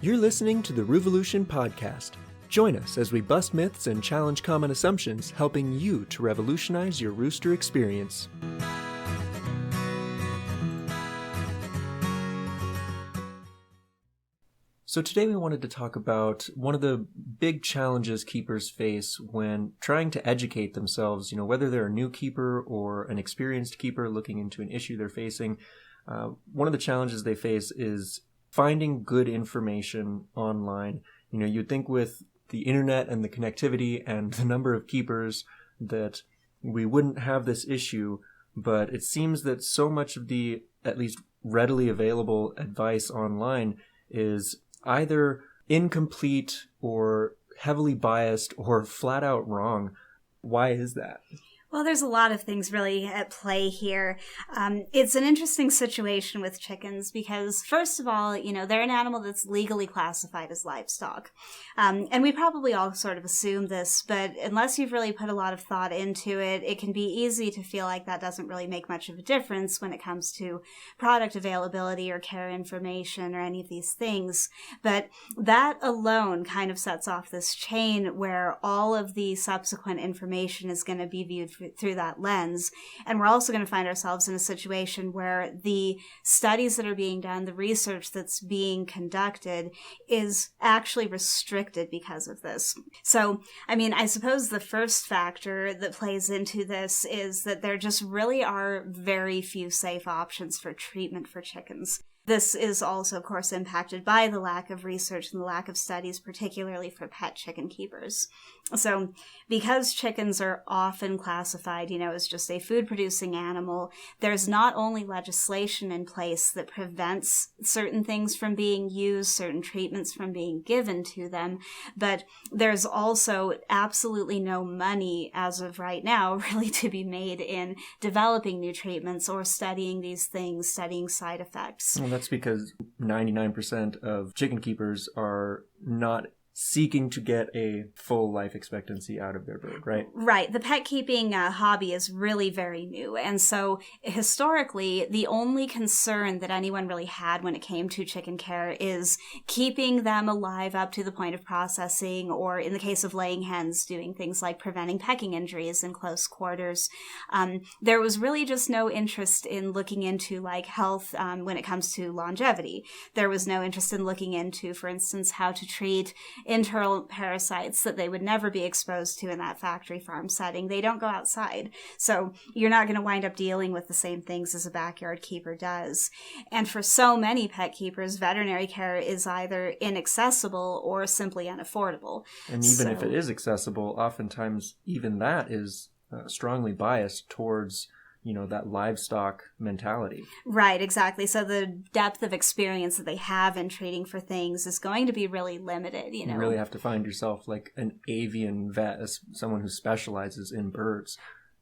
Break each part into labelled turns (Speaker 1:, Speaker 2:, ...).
Speaker 1: You're listening to the Roovolution Podcast. Join us as we bust myths and challenge common assumptions, helping you to revolutionize your rooster experience. So today we wanted to talk about one of the big challenges keepers face when trying to educate themselves, whether they're a new keeper or an experienced keeper looking into an issue they're facing. One of the challenges they face is finding good information online. You'd think with the internet and the connectivity and the number of keepers that we wouldn't have this issue, but it seems that so much of the, at least readily available advice online is either incomplete or heavily biased or flat out wrong. Why is that?
Speaker 2: Well, there's a lot of things really at play here. It's an interesting situation with chickens because, first of all, they're an animal that's legally classified as livestock. And we probably all sort of assume this, but unless you've really put a lot of thought into it, it can be easy to feel like that doesn't really make much of a difference when it comes to product availability or care information or any of these things. But that alone kind of sets off this chain where all of the subsequent information is going to be viewed through that lens. And we're also going to find ourselves in a situation where the studies that are being done, the research that's being conducted is actually restricted because of this. So, I suppose the first factor that plays into this is that there just really are very few safe options for treatment for chickens. This is also, of course, impacted by the lack of research and the lack of studies, particularly for pet chicken keepers. So because chickens are often classified, as just a food-producing animal, there's not only legislation in place that prevents certain things from being used, certain treatments from being given to them, but there's also absolutely no money as of right now really to be made in developing new treatments or studying these things, studying side effects.
Speaker 1: Well, that's because 99% of chicken keepers are not seeking to get a full life expectancy out of their bird, right?
Speaker 2: Right. The pet keeping hobby is really very new. And so historically, the only concern that anyone really had when it came to chicken care is keeping them alive up to the point of processing, or in the case of laying hens, doing things like preventing pecking injuries in close quarters. There was really just no interest in looking into health when it comes to longevity. There was no interest in looking into, for instance, how to treat internal parasites that they would never be exposed to in that factory farm setting. They don't go outside. So you're not going to wind up dealing with the same things as a backyard keeper does. And for so many pet keepers, veterinary care is either inaccessible or simply unaffordable.
Speaker 1: And even if it is accessible, oftentimes even that is strongly biased towards that livestock mentality.
Speaker 2: Right, exactly. So the depth of experience that they have in treating for things is going to be really limited,
Speaker 1: You really have to find yourself like an avian vet, as someone who specializes in birds.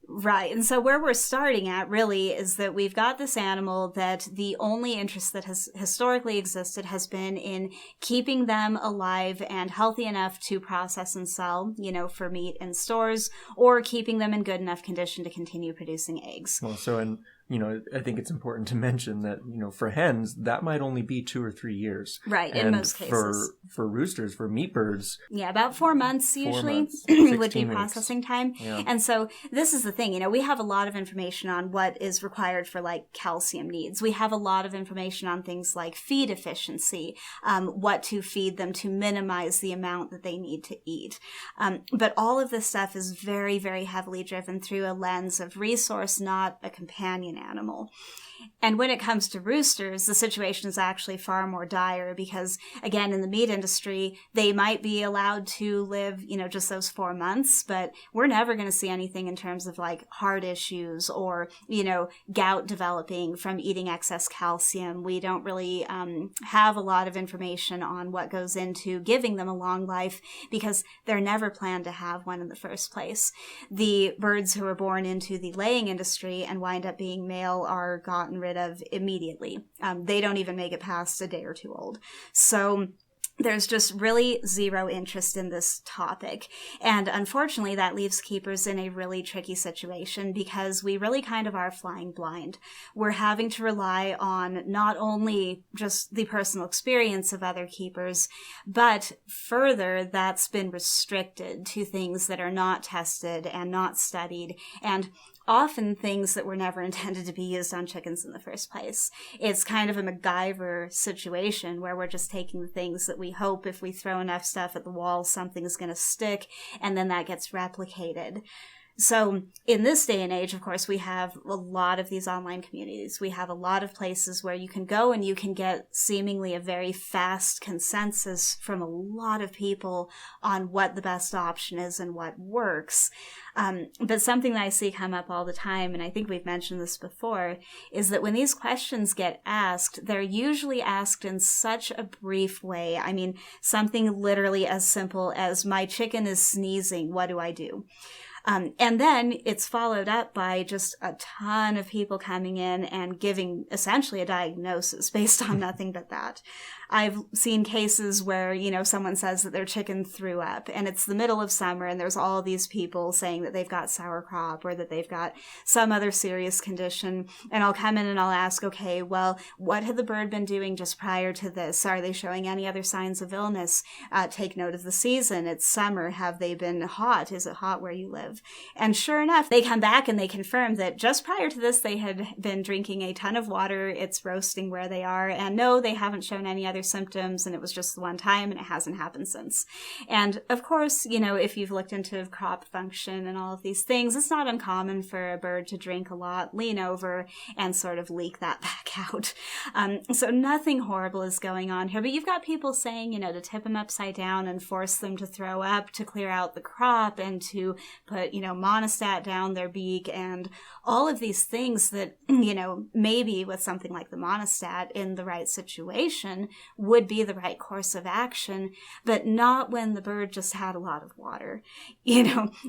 Speaker 2: Right. And so where we're starting at really is that we've got this animal that the only interest that has historically existed has been in keeping them alive and healthy enough to process and sell, for meat in stores, or keeping them in good enough condition to continue producing eggs.
Speaker 1: Well, so I think it's important to mention that, for hens, that might only be 2 or 3 years.
Speaker 2: Right, in most cases.
Speaker 1: For roosters, for meat birds.
Speaker 2: Yeah, about 4 months usually would be processing time.
Speaker 1: Yeah.
Speaker 2: And so this is the thing, we have a lot of information on what is required for calcium needs. We have a lot of information on things like feed efficiency, what to feed them to minimize the amount that they need to eat. But all of this stuff is very, very heavily driven through a lens of resource, not a companion animal. And when it comes to roosters, the situation is actually far more dire because, again, in the meat industry, they might be allowed to live, just those 4 months, but we're never going to see anything in terms of heart issues or, gout developing from eating excess calcium. We don't really have a lot of information on what goes into giving them a long life because they're never planned to have one in the first place. The birds who are born into the laying industry and wind up being male are gotten rid of immediately. They don't even make it past a day or two old. So there's just really zero interest in this topic. And unfortunately, that leaves keepers in a really tricky situation because we really kind of are flying blind. We're having to rely on not only just the personal experience of other keepers, but further, that's been restricted to things that are not tested and not studied, and often things that were never intended to be used on chickens in the first place. It's kind of a MacGyver situation where we're just taking the things that we hope if we throw enough stuff at the wall, something's going to stick, and then that gets replicated. So in this day and age, of course, we have a lot of these online communities. We have a lot of places where you can go and you can get seemingly a very fast consensus from a lot of people on what the best option is and what works. But something that I see come up all the time, and I think we've mentioned this before, is that when these questions get asked, they're usually asked in such a brief way. I mean, something literally as simple as, my chicken is sneezing, what do I do? And then it's followed up by just a ton of people coming in and giving essentially a diagnosis based on nothing but that. I've seen cases where, someone says that their chicken threw up and it's the middle of summer and there's all these people saying that they've got sour crop or that they've got some other serious condition. And I'll come in and I'll ask, okay, well, what had the bird been doing just prior to this? Are they showing any other signs of illness? Take note of the season. It's summer. Have they been hot? Is it hot where you live? And sure enough, they come back and they confirm that just prior to this, they had been drinking a ton of water. It's roasting where they are. And no, they haven't shown any other symptoms. And it was just the one time and it hasn't happened since. And of course, if you've looked into crop function and all of these things, it's not uncommon for a bird to drink a lot, lean over, and sort of leak that back out. So nothing horrible is going on here. But you've got people saying, to tip them upside down and force them to throw up to clear out the crop and to put, monostat down their beak and all of these things that, maybe with something like the monostat in the right situation would be the right course of action, but not when the bird just had a lot of water,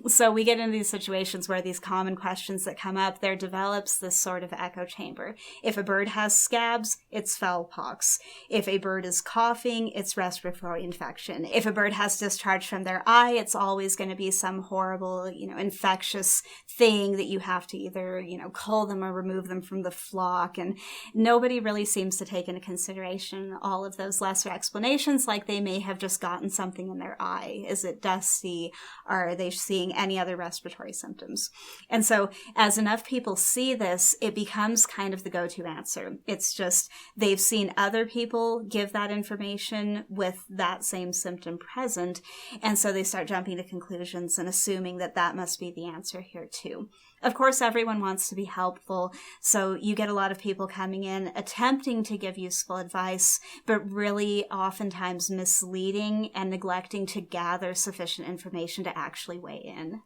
Speaker 2: So we get into these situations where these common questions that come up, there develops this sort of echo chamber. If a bird has scabs, it's fowl pox. If a bird is coughing, it's respiratory infection. If a bird has discharge from their eye, it's always going to be some horrible, infectious thing that you have to either, cull them or remove them from the flock. And nobody really seems to take into consideration all of those lesser explanations, like they may have just gotten something in their eye. Is it dusty? Are they seeing any other respiratory symptoms? And so as enough people see this, it becomes kind of the go-to answer. It's just they've seen other people give that information with that same symptom present. And so they start jumping to conclusions and assuming that that must be the answer here too. Of course, everyone wants to be helpful, so you get a lot of people coming in attempting to give useful advice, but really oftentimes misleading and neglecting to gather sufficient information to actually weigh in.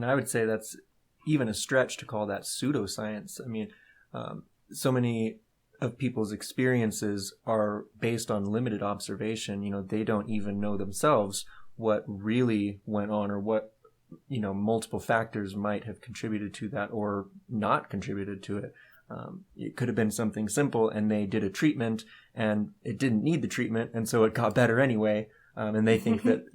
Speaker 1: I would say that's even a stretch to call that pseudoscience. So many of people's experiences are based on limited observation. They don't even know themselves what really went on or what multiple factors might have contributed to that or not contributed to it. It could have been something simple and they did a treatment and it didn't need the treatment and so it got better anyway. And they think that,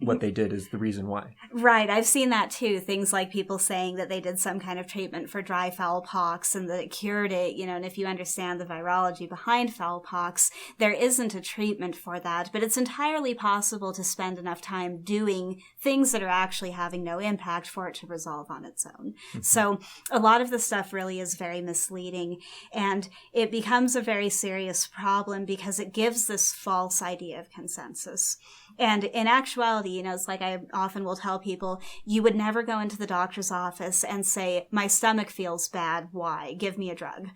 Speaker 1: what they did is the reason why.
Speaker 2: Right. I've seen that too. Things like people saying that they did some kind of treatment for dry fowl pox and that it cured it, and if you understand the virology behind fowl pox, there isn't a treatment for that, but it's entirely possible to spend enough time doing things that are actually having no impact for it to resolve on its own. Mm-hmm. So a lot of the stuff really is very misleading, and it becomes a very serious problem because it gives this false idea of consensus. And in actuality, it's like I often will tell people, you would never go into the doctor's office and say, my stomach feels bad. Why? Give me a drug.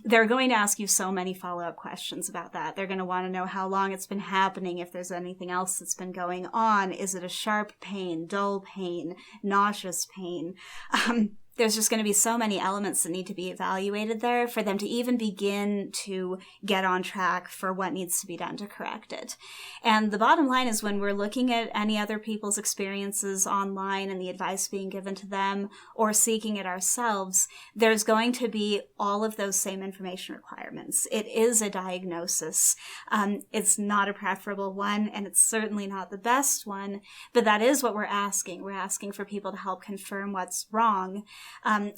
Speaker 2: They're going to ask you so many follow-up questions about that. They're going to want to know how long it's been happening, if there's anything else that's been going on. Is it a sharp pain, dull pain, nauseous pain? there's just going to be so many elements that need to be evaluated there for them to even begin to get on track for what needs to be done to correct it. And the bottom line is, when we're looking at any other people's experiences online and the advice being given to them, or seeking it ourselves, there's going to be all of those same information requirements. It is a diagnosis. It's not a preferable one, and it's certainly not the best one, but that is what we're asking. We're asking for people to help confirm what's wrong.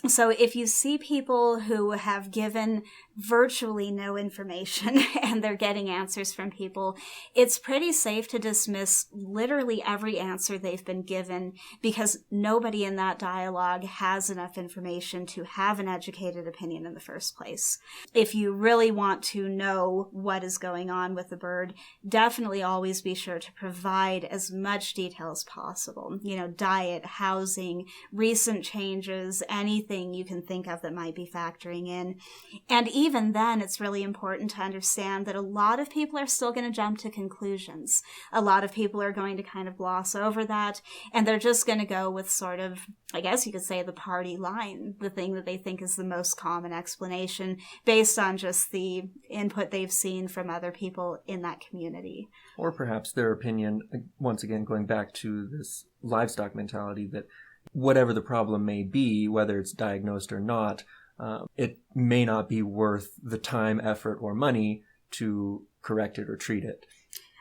Speaker 2: So if you see people who have given virtually no information and they're getting answers from people, it's pretty safe to dismiss literally every answer they've been given, because nobody in that dialogue has enough information to have an educated opinion in the first place. If you really want to know what is going on with the bird, definitely always be sure to provide as much detail as possible. Diet, housing, recent changes, anything you can think of that might be factoring in. And even then, it's really important to understand that a lot of people are still going to jump to conclusions. A lot of people are going to kind of gloss over that, and they're just going to go with sort of, I guess you could say, the party line, the thing that they think is the most common explanation based on just the input they've seen from other people in that community.
Speaker 1: Or perhaps their opinion, once again, going back to this livestock mentality, that whatever the problem may be, whether it's diagnosed or not, it may not be worth the time, effort, or money to correct it or treat it.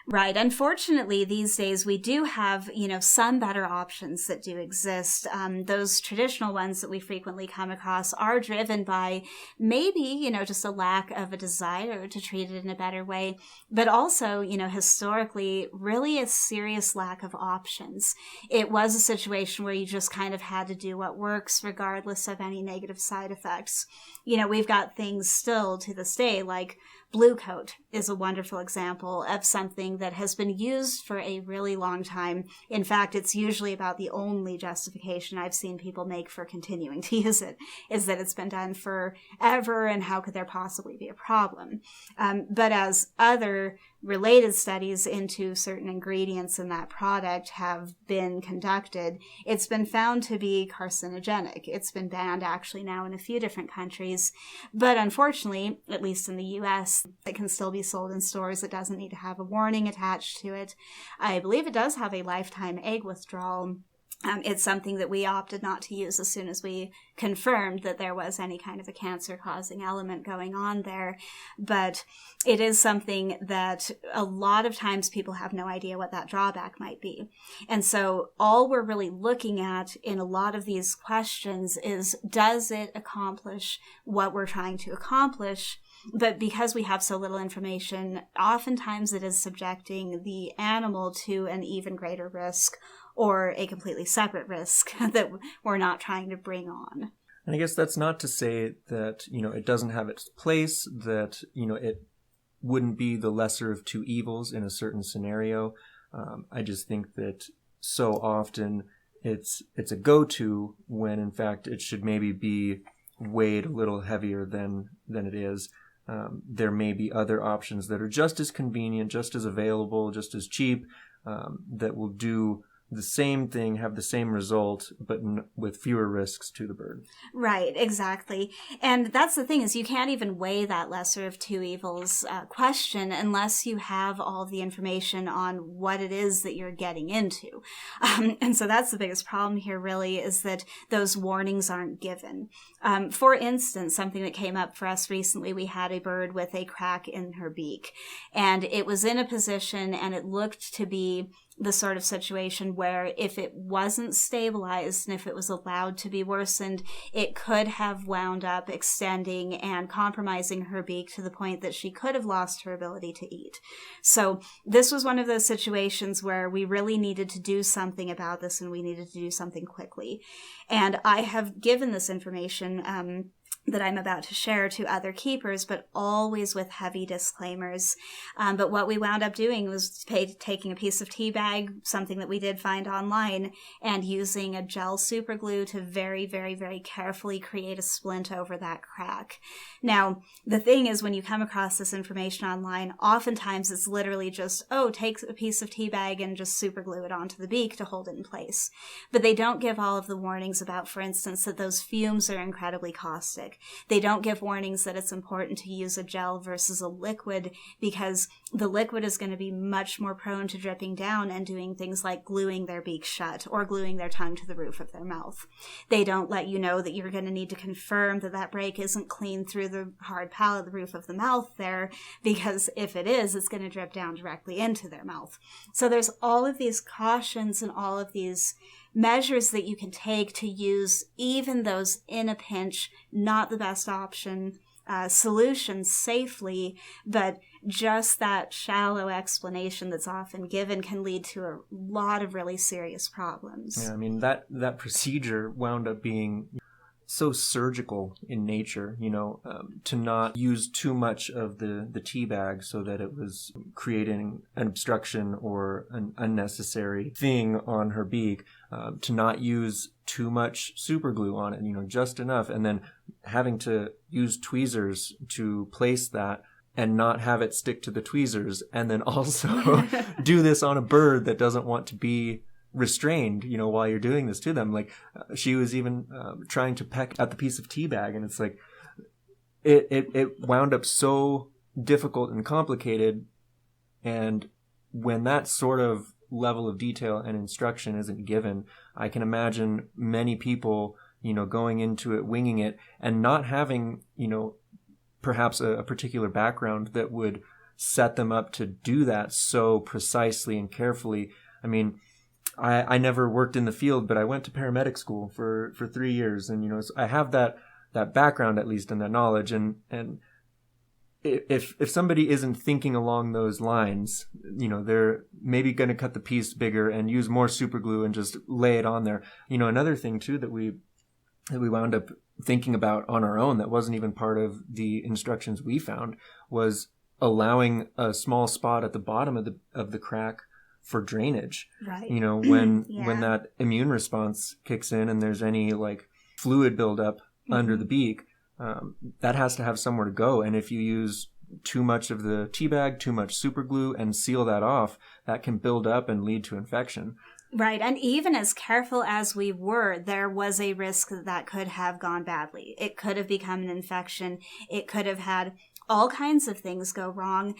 Speaker 2: Right. Unfortunately, these days we do have, some better options that do exist. Those traditional ones that we frequently come across are driven by maybe, just a lack of a desire to treat it in a better way, but also, historically, really a serious lack of options. It was a situation where you just kind of had to do what works regardless of any negative side effects. We've got things still to this day, like Bluecoat is a wonderful example of something that has been used for a really long time. In fact, it's usually about the only justification I've seen people make for continuing to use it, is that it's been done forever, and how could there possibly be a problem? But as other related studies into certain ingredients in that product have been conducted, it's been found to be carcinogenic. It's been banned actually now in a few different countries, but unfortunately, at least in the US, it can still be sold in stores. It doesn't need to have a warning attached to it. I believe it does have a lifetime egg withdrawal. It's something that we opted not to use as soon as we confirmed that there was any kind of a cancer-causing element going on there. But it is something that a lot of times people have no idea what that drawback might be. And so all we're really looking at in a lot of these questions is, does it accomplish what we're trying to accomplish? But because we have so little information, oftentimes it is subjecting the animal to an even greater risk, or a completely separate risk that we're not trying to bring on.
Speaker 1: And I guess that's not to say that, it doesn't have its place, that, it wouldn't be the lesser of two evils in a certain scenario. I just think that so often it's a go-to when, in fact, it should maybe be weighed a little heavier than it is. There may be other options that are just as convenient, just as available, just as cheap, that will do the same thing, have the same result, but with fewer risks to the bird.
Speaker 2: Right, exactly. And that's the thing, is you can't even weigh that lesser of two evils question unless you have all of the information on what it is that you're getting into. And so that's the biggest problem here, really, is that those warnings aren't given. For instance, something that came up for us recently, we had a bird with a crack in her beak, and it was in a position, and it looked to be the sort of situation where if it wasn't stabilized and if it was allowed to be worsened, it could have wound up extending and compromising her beak to the point that she could have lost her ability to eat. So this was one of those situations where we really needed to do something about this, and we needed to do something quickly. And I have given this information that I'm about to share to other keepers, but always with heavy disclaimers. But what we wound up doing was taking a piece of tea bag, something that we did find online, and using a gel super glue to very, very, very carefully create a splint over that crack. Now, the thing is, when you come across this information online, oftentimes it's literally just, take a piece of tea bag and just super glue it onto the beak to hold it in place. But they don't give all of the warnings about, for instance, that those fumes are incredibly caustic. They don't give warnings that it's important to use a gel versus a liquid, because the liquid is going to be much more prone to dripping down and doing things like gluing their beak shut or gluing their tongue to the roof of their mouth. They don't let you know that you're going to need to confirm that that break isn't clean through the hard palate, the roof of the mouth there, because if it is, it's going to drip down directly into their mouth. So there's all of these cautions and all of these measures that you can take to use even those in a pinch, not the best option, solutions safely, but just that shallow explanation that's often given can lead to a lot of really serious problems.
Speaker 1: Yeah, I mean, that procedure wound up being so surgical in nature, to not use too much of the tea bag so that it was creating an obstruction or an unnecessary thing on her beak, to not use too much super glue on it, just enough, and then having to use tweezers to place that and not have it stick to the tweezers, and then also do this on a bird that doesn't want to be restrained, while you're doing this to them. Like, she was even trying to peck at the piece of tea bag, and it's like it wound up so difficult and complicated. And when that sort of level of detail and instruction isn't given, I can imagine many people, going into it, winging it, and not having, perhaps a particular background that would set them up to do that so precisely and carefully. I mean, I never worked in the field, but I went to paramedic school for 3 years. And, so I have that background, at least, and that knowledge. And if somebody isn't thinking along those lines, they're maybe going to cut the piece bigger and use more super glue and just lay it on there. Another thing too that we wound up thinking about on our own that wasn't even part of the instructions we found was allowing a small spot at the bottom of the crack for drainage.
Speaker 2: Right.
Speaker 1: When
Speaker 2: Yeah.
Speaker 1: when that immune response kicks in and there's any like fluid buildup under the beak, that has to have somewhere to go. And if you use too much of the tea bag, too much super glue, and seal that off, that can build up and lead to infection.
Speaker 2: Right. And even as careful as we were, there was a risk that could have gone badly. It could have become an infection. It could have had all kinds of things go wrong.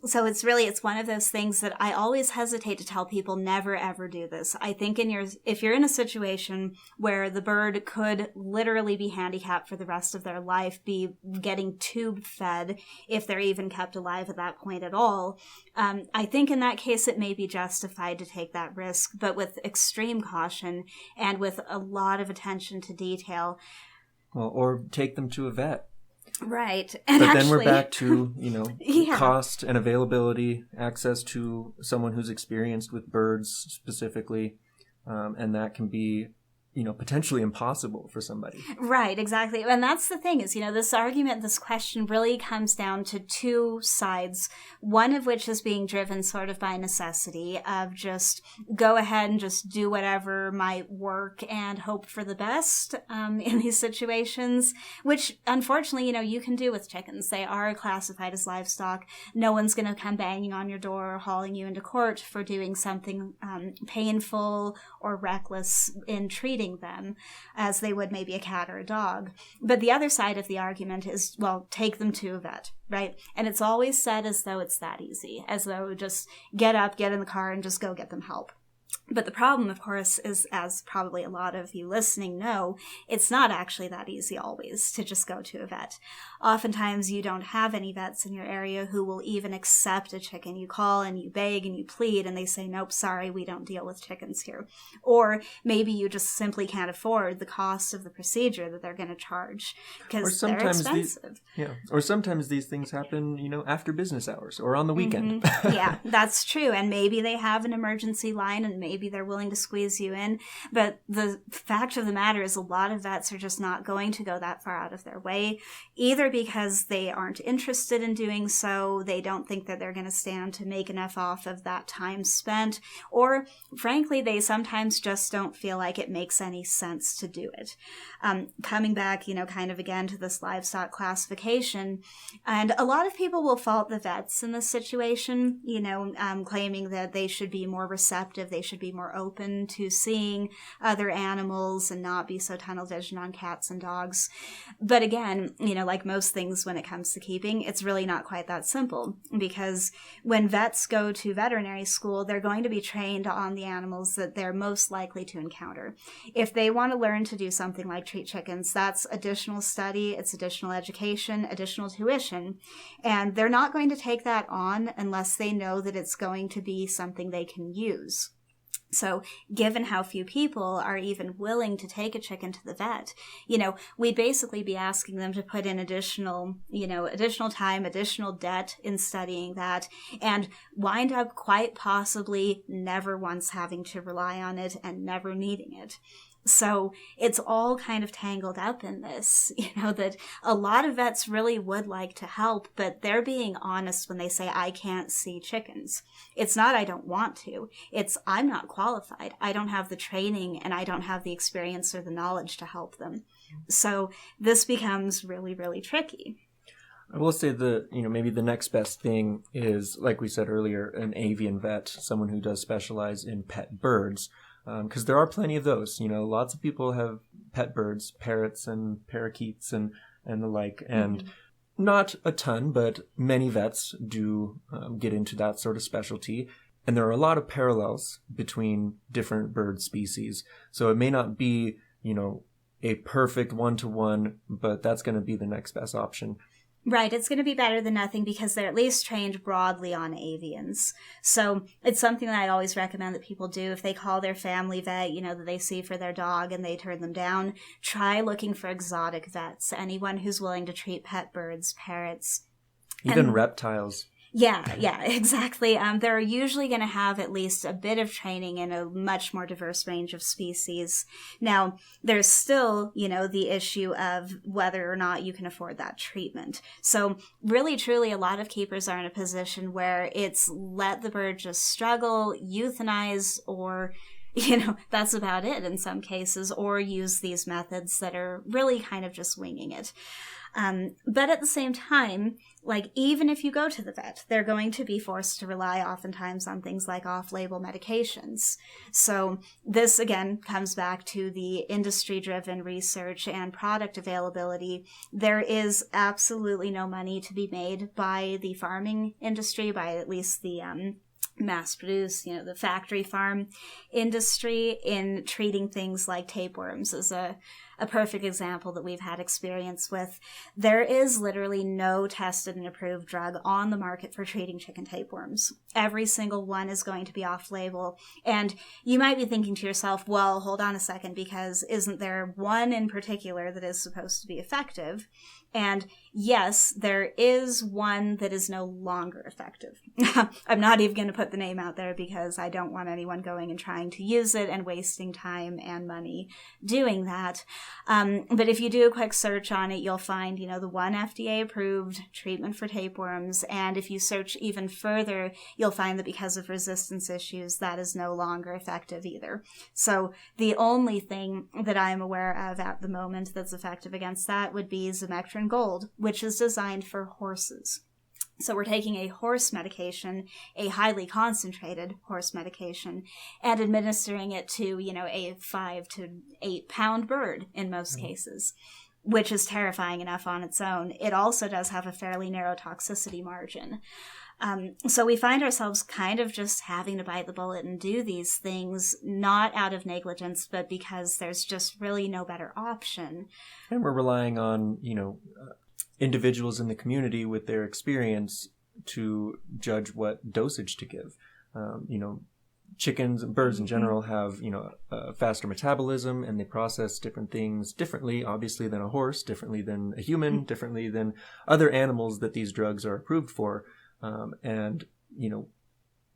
Speaker 2: So it's one of those things that I always hesitate to tell people never, ever do this. I think if you're in a situation where the bird could literally be handicapped for the rest of their life, be getting tube fed, if they're even kept alive at that point at all, I think in that case it may be justified to take that risk, but with extreme caution and with a lot of attention to detail.
Speaker 1: Well, or take them to a vet.
Speaker 2: Right.
Speaker 1: And but then we're back to,
Speaker 2: Yeah.
Speaker 1: cost and availability, access to someone who's experienced with birds specifically. And that can be, potentially impossible for somebody.
Speaker 2: Right, exactly. And that's the thing is, this question really comes down to two sides, one of which is being driven sort of by necessity of just go ahead and just do whatever might work and hope for the best in these situations, which unfortunately, you can do with chickens. They are classified as livestock. No one's going to come banging on your door or hauling you into court for doing something painful or reckless in treating them as they would maybe a cat or a dog. But the other side of the argument is, well, take them to a vet, right? And it's always said as though it's that easy, as though just get up, get in the car, and just go get them help. But the problem, of course, is, as probably a lot of you listening know, it's not actually that easy always to just go to a vet. Oftentimes you don't have any vets in your area who will even accept a chicken. You call and you beg and you plead and they say, nope, sorry, we don't deal with chickens here. Or maybe you just simply can't afford the cost of the procedure that they're going to charge because they're expensive.
Speaker 1: Or sometimes these things happen, after business hours or on the weekend.
Speaker 2: Yeah, that's true. And maybe they have an emergency line and and maybe they're willing to squeeze you in. But the fact of the matter is a lot of vets are just not going to go that far out of their way, either because they aren't interested in doing so, they don't think that they're going to stand to make enough off of that time spent, or frankly, they sometimes just don't feel like it makes any sense to do it. Coming back, kind of again to this livestock classification, and a lot of people will fault the vets in this situation, claiming that they should be more receptive, they should be more open to seeing other animals and not be so tunnel vision on cats and dogs. But again, like most things when it comes to keeping, it's really not quite that simple, because when vets go to veterinary school, they're going to be trained on the animals that they're most likely to encounter. If they want to learn to do something like treat chickens, that's additional study, it's additional education, additional tuition, and they're not going to take that on unless they know that it's going to be something they can use. So given how few people are even willing to take a chicken to the vet, we'd basically be asking them to put in additional time, additional debt in studying that, and wind up quite possibly never once having to rely on it and never needing it. So it's all kind of tangled up in this, that a lot of vets really would like to help, but they're being honest when they say, I can't see chickens. It's not I don't want to. It's I'm not qualified. I don't have the training and I don't have the experience or the knowledge to help them. So this becomes really, really tricky.
Speaker 1: I will say maybe the next best thing is, like we said earlier, an avian vet, someone who does specialize in pet birds. Because there are plenty of those. Lots of people have pet birds, parrots and parakeets and the like. And not a ton, but many vets do get into that sort of specialty. And there are a lot of parallels between different bird species. So it may not be, a perfect one-to-one, but that's going to be the next best option.
Speaker 2: Right, it's going to be better than nothing because they're at least trained broadly on avians. So it's something that I always recommend that people do. If they call their family vet, that they see for their dog and they turn them down, try looking for exotic vets, anyone who's willing to treat pet birds, parrots.
Speaker 1: Even reptiles.
Speaker 2: Yeah, exactly. They're usually going to have at least a bit of training in a much more diverse range of species. Now, there's still, the issue of whether or not you can afford that treatment. So really, truly, a lot of keepers are in a position where it's let the bird just struggle, euthanize, or that's about it in some cases, or use these methods that are really kind of just winging it. But at the same time, even if you go to the vet, they're going to be forced to rely oftentimes on things like off-label medications. So this, again, comes back to the industry-driven research and product availability. There is absolutely no money to be made by the farming industry, by at least the mass-produced, the factory farm industry in treating things like tapeworms is a perfect example that we've had experience with. There is literally no tested and approved drug on the market for treating chicken tapeworms. Every single one is going to be off-label. And you might be thinking to yourself, well, hold on a second, because isn't there one in particular that is supposed to be effective? And yes, there is one that is no longer effective. I'm not even going to put the name out there because I don't want anyone going and trying to use it and wasting time and money doing that. But if you do a quick search on it, you'll find, the one FDA-approved treatment for tapeworms. And if you search even further, you'll find that because of resistance issues, that is no longer effective either. So the only thing that I'm aware of at the moment that's effective against that would be Zomectrin Gold, which is designed for horses. So we're taking a horse medication, a highly concentrated horse medication, and administering it to, a 5 to 8 pound bird in most cases, which is terrifying enough on its own. It also does have a fairly narrow toxicity margin. So we find ourselves kind of just having to bite the bullet and do these things, not out of negligence, but because there's just really no better option.
Speaker 1: And we're relying on, individuals in the community with their experience to judge what dosage to give. Chickens and birds in general have, a faster metabolism, and they process different things differently, obviously, than a horse, differently than a human, differently than other animals that these drugs are approved for.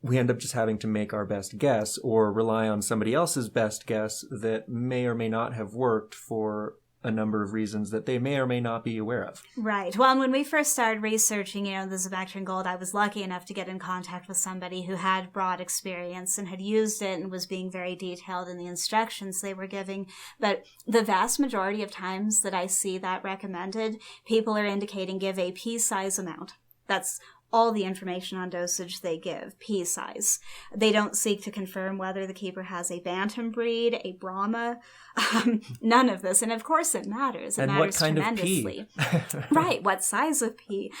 Speaker 1: we end up just having to make our best guess or rely on somebody else's best guess that may or may not have worked for a number of reasons that they may or may not be aware of.
Speaker 2: Right. Well, and when we first started researching, the Bachelor Gold, I was lucky enough to get in contact with somebody who had broad experience and had used it and was being very detailed in the instructions they were giving. But the vast majority of times that I see that recommended, people are indicating give a pea-size amount. That's all the information on dosage they give, pea size. They don't seek to confirm whether the keeper has a bantam breed, a Brahma, none of this. And of course it matters. It matters tremendously. Right, what size of pea.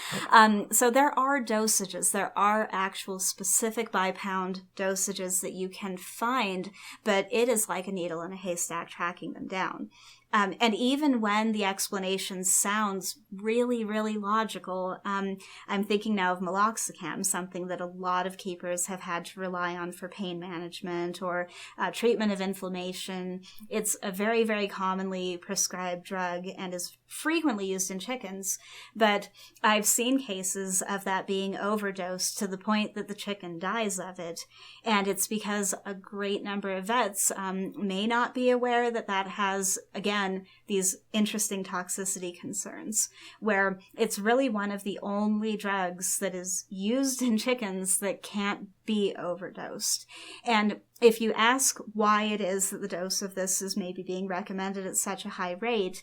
Speaker 2: So there are dosages. There are actual specific by pound dosages that you can find, but it is like a needle in a haystack tracking them down. And even when the explanation sounds really, really logical, I'm thinking now of meloxicam, something that a lot of keepers have had to rely on for pain management or treatment of inflammation. It's a very, very commonly prescribed drug and is frequently used in chickens. But I've seen cases of that being overdosed to the point that the chicken dies of it. And it's because a great number of vets may not be aware that that has, again, these interesting toxicity concerns, where it's really one of the only drugs that is used in chickens that can't be overdosed. And if you ask why it is that the dose of this is maybe being recommended at such a high rate,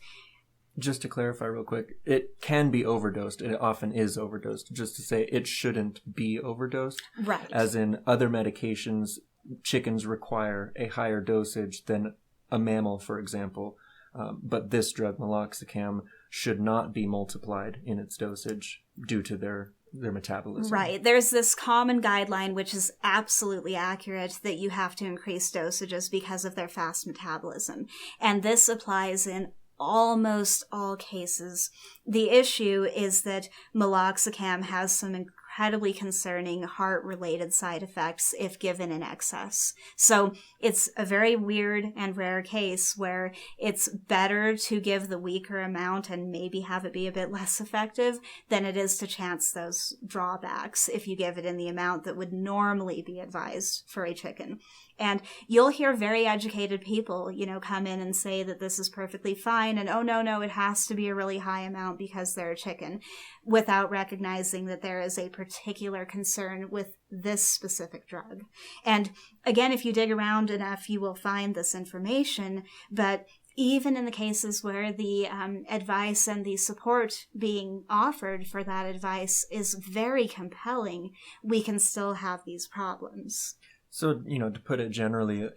Speaker 1: just to clarify real quick, it can be overdosed, and it often is overdosed. Just to say it shouldn't be overdosed.
Speaker 2: Right.
Speaker 1: As in other medications, chickens require a higher dosage than a mammal, for example. But this drug, meloxicam, should not be multiplied in its dosage due to their metabolism.
Speaker 2: Right. There's this common guideline, which is absolutely accurate, that you have to increase dosages because of their fast metabolism. And this applies in almost all cases. The issue is that meloxicam has some incredibly concerning heart-related side effects if given in excess. So it's a very weird and rare case where it's better to give the weaker amount and maybe have it be a bit less effective than it is to chance those drawbacks if you give it in the amount that would normally be advised for a chicken. And you'll hear very educated people, come in and say that this is perfectly fine and, oh, no, it has to be a really high amount because they're a chicken, without recognizing that there is a particular concern with this specific drug. And again, if you dig around enough, you will find this information, but even in the cases where the advice and the support being offered for that advice is very compelling, we can still have these problems.
Speaker 1: So, to put it generally,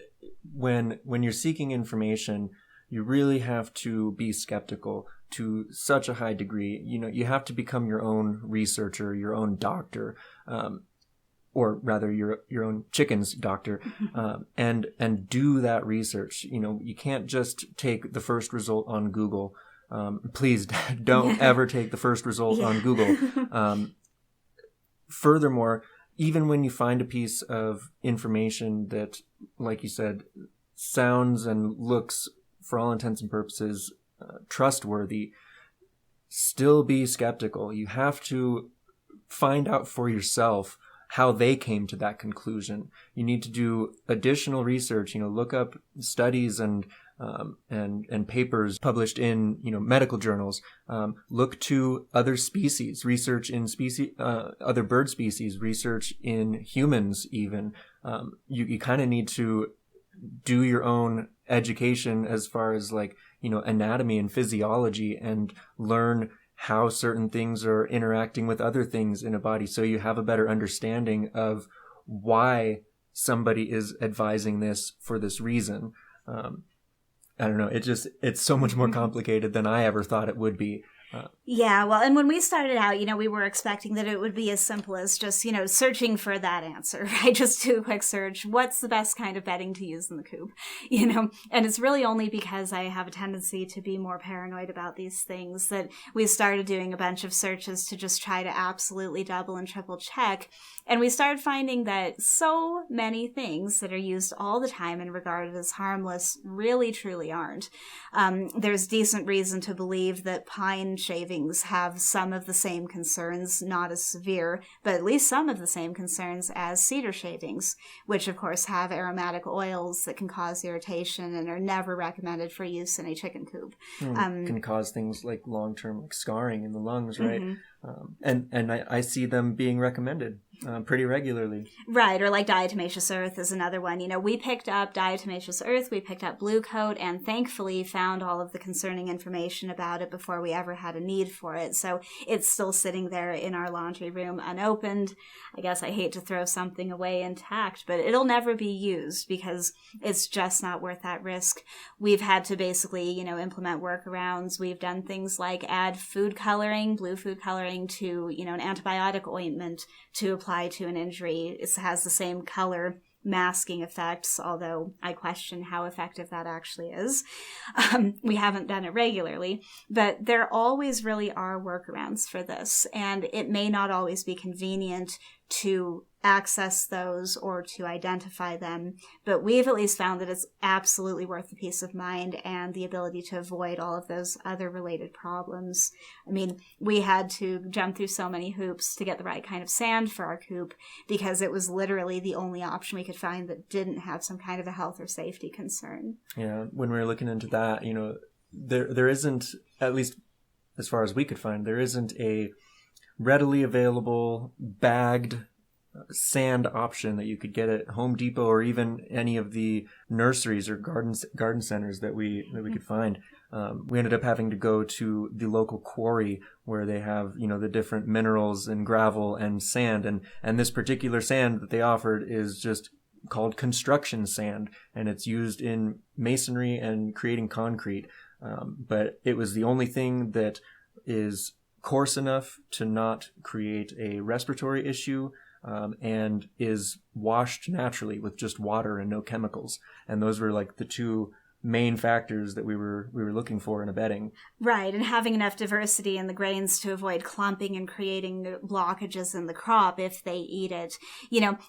Speaker 1: when you're seeking information, you really have to be skeptical to such a high degree. You have to become your own researcher, your own doctor, or rather your own chicken's doctor, and do that research. You can't just take the first result on Google. Please don't ever take the first result on Google. Furthermore, even when you find a piece of information that, like you said, sounds and looks, for all intents and purposes, trustworthy, still be skeptical. You have to find out for yourself how they came to that conclusion. You need to do additional research, look up studies and papers published in, medical journals. Look to other species, research in other bird species, research in humans even. You kind of need to do your own education as far as anatomy and physiology, and learn how certain things are interacting with other things in a body, so you have a better understanding of why somebody is advising this for this reason. I don't know. It's so much more complicated than I ever thought it would be.
Speaker 2: Yeah, well, and when we started out, we were expecting that it would be as simple as just, searching for that answer, right? Just do a quick search. What's the best kind of bedding to use in the coop? And it's really only because I have a tendency to be more paranoid about these things that we started doing a bunch of searches to just try to absolutely double and triple check. And we started finding that so many things that are used all the time and regarded as harmless really, truly aren't. There's decent reason to believe that pine shavings have some of the same concerns, not as severe, but at least some of the same concerns as cedar shavings, which of course have aromatic oils that can cause irritation and are never recommended for use in a chicken coop.
Speaker 1: Can cause things like long-term like scarring in the lungs, right?
Speaker 2: Mm-hmm.
Speaker 1: And I see them being recommended pretty regularly.
Speaker 2: Right, or like diatomaceous earth is another one. We picked up diatomaceous earth, we picked up Bluecoat, and thankfully found all of the concerning information about it before we ever had a need for it. So it's still sitting there in our laundry room unopened. I guess I hate to throw something away intact, but it'll never be used because it's just not worth that risk. We've had to basically, implement workarounds. We've done things like add food coloring, blue food coloring to, an antibiotic ointment to apply to an injury. It has the same color masking effects, although I question how effective that actually is. We haven't done it regularly, but there always really are workarounds for this, and it may not always be convenient to access those or to identify them, but we've at least found that it's absolutely worth the peace of mind and the ability to avoid all of those other related problems. I mean, we had to jump through so many hoops to get the right kind of sand for our coop because it was literally the only option we could find that didn't have some kind of a health or safety concern.
Speaker 1: Yeah, when we were looking into that, there isn't, at least as far as we could find, there isn't a readily available bagged sand option that you could get at Home Depot or even any of the nurseries or garden centers that we could find. We ended up having to go to the local quarry where they have, the different minerals and gravel and sand. And this particular sand that they offered is just called construction sand, and it's used in masonry and creating concrete. But it was the only thing that is coarse enough to not create a respiratory issue, and is washed naturally with just water and no chemicals. And those were like the two main factors that we were looking for in a bedding.
Speaker 2: Right, and having enough diversity in the grains to avoid clumping and creating blockages in the crop if they eat it.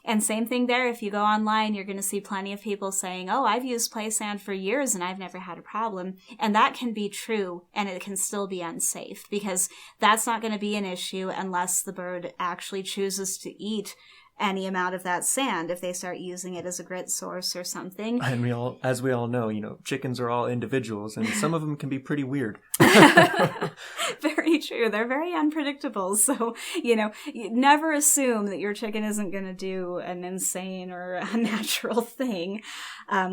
Speaker 2: And same thing there, if you go online, you're going to see plenty of people saying, oh, I've used play sand for years and I've never had a problem. And that can be true, and it can still be unsafe because that's not going to be an issue unless the bird actually chooses to eat any amount of that sand if they start using it as a grit source or something.
Speaker 1: And as we all know, chickens are all individuals, and some of them can be pretty weird.
Speaker 2: Very true. They're very unpredictable. So, you never assume that your chicken isn't going to do an insane or unnatural thing.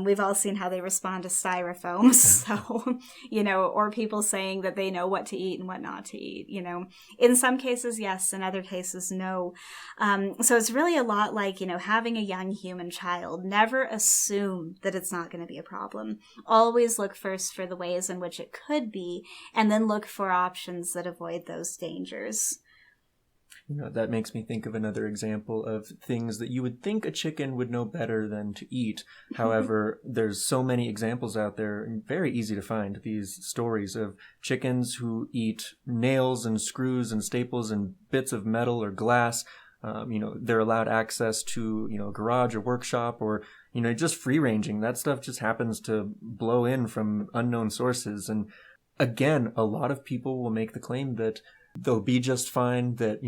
Speaker 2: We've all seen how they respond to styrofoam. So, or people saying that they know what to eat and what not to eat. In some cases, yes. In other cases, no. So it's really a lot like, having a young human child. Never assume that it's not going to be a problem. Always look first for the ways in which it could be, and then look for options that avoid those dangers.
Speaker 1: That makes me think of another example of things that you would think a chicken would know better than to eat. However, there's so many examples out there, and very easy to find, these stories of chickens who eat nails and screws and staples and bits of metal or glass. They're allowed access to, a garage or workshop or, just free ranging. That stuff just happens to blow in from unknown sources. And again, a lot of people will make the claim that they'll be just fine, that,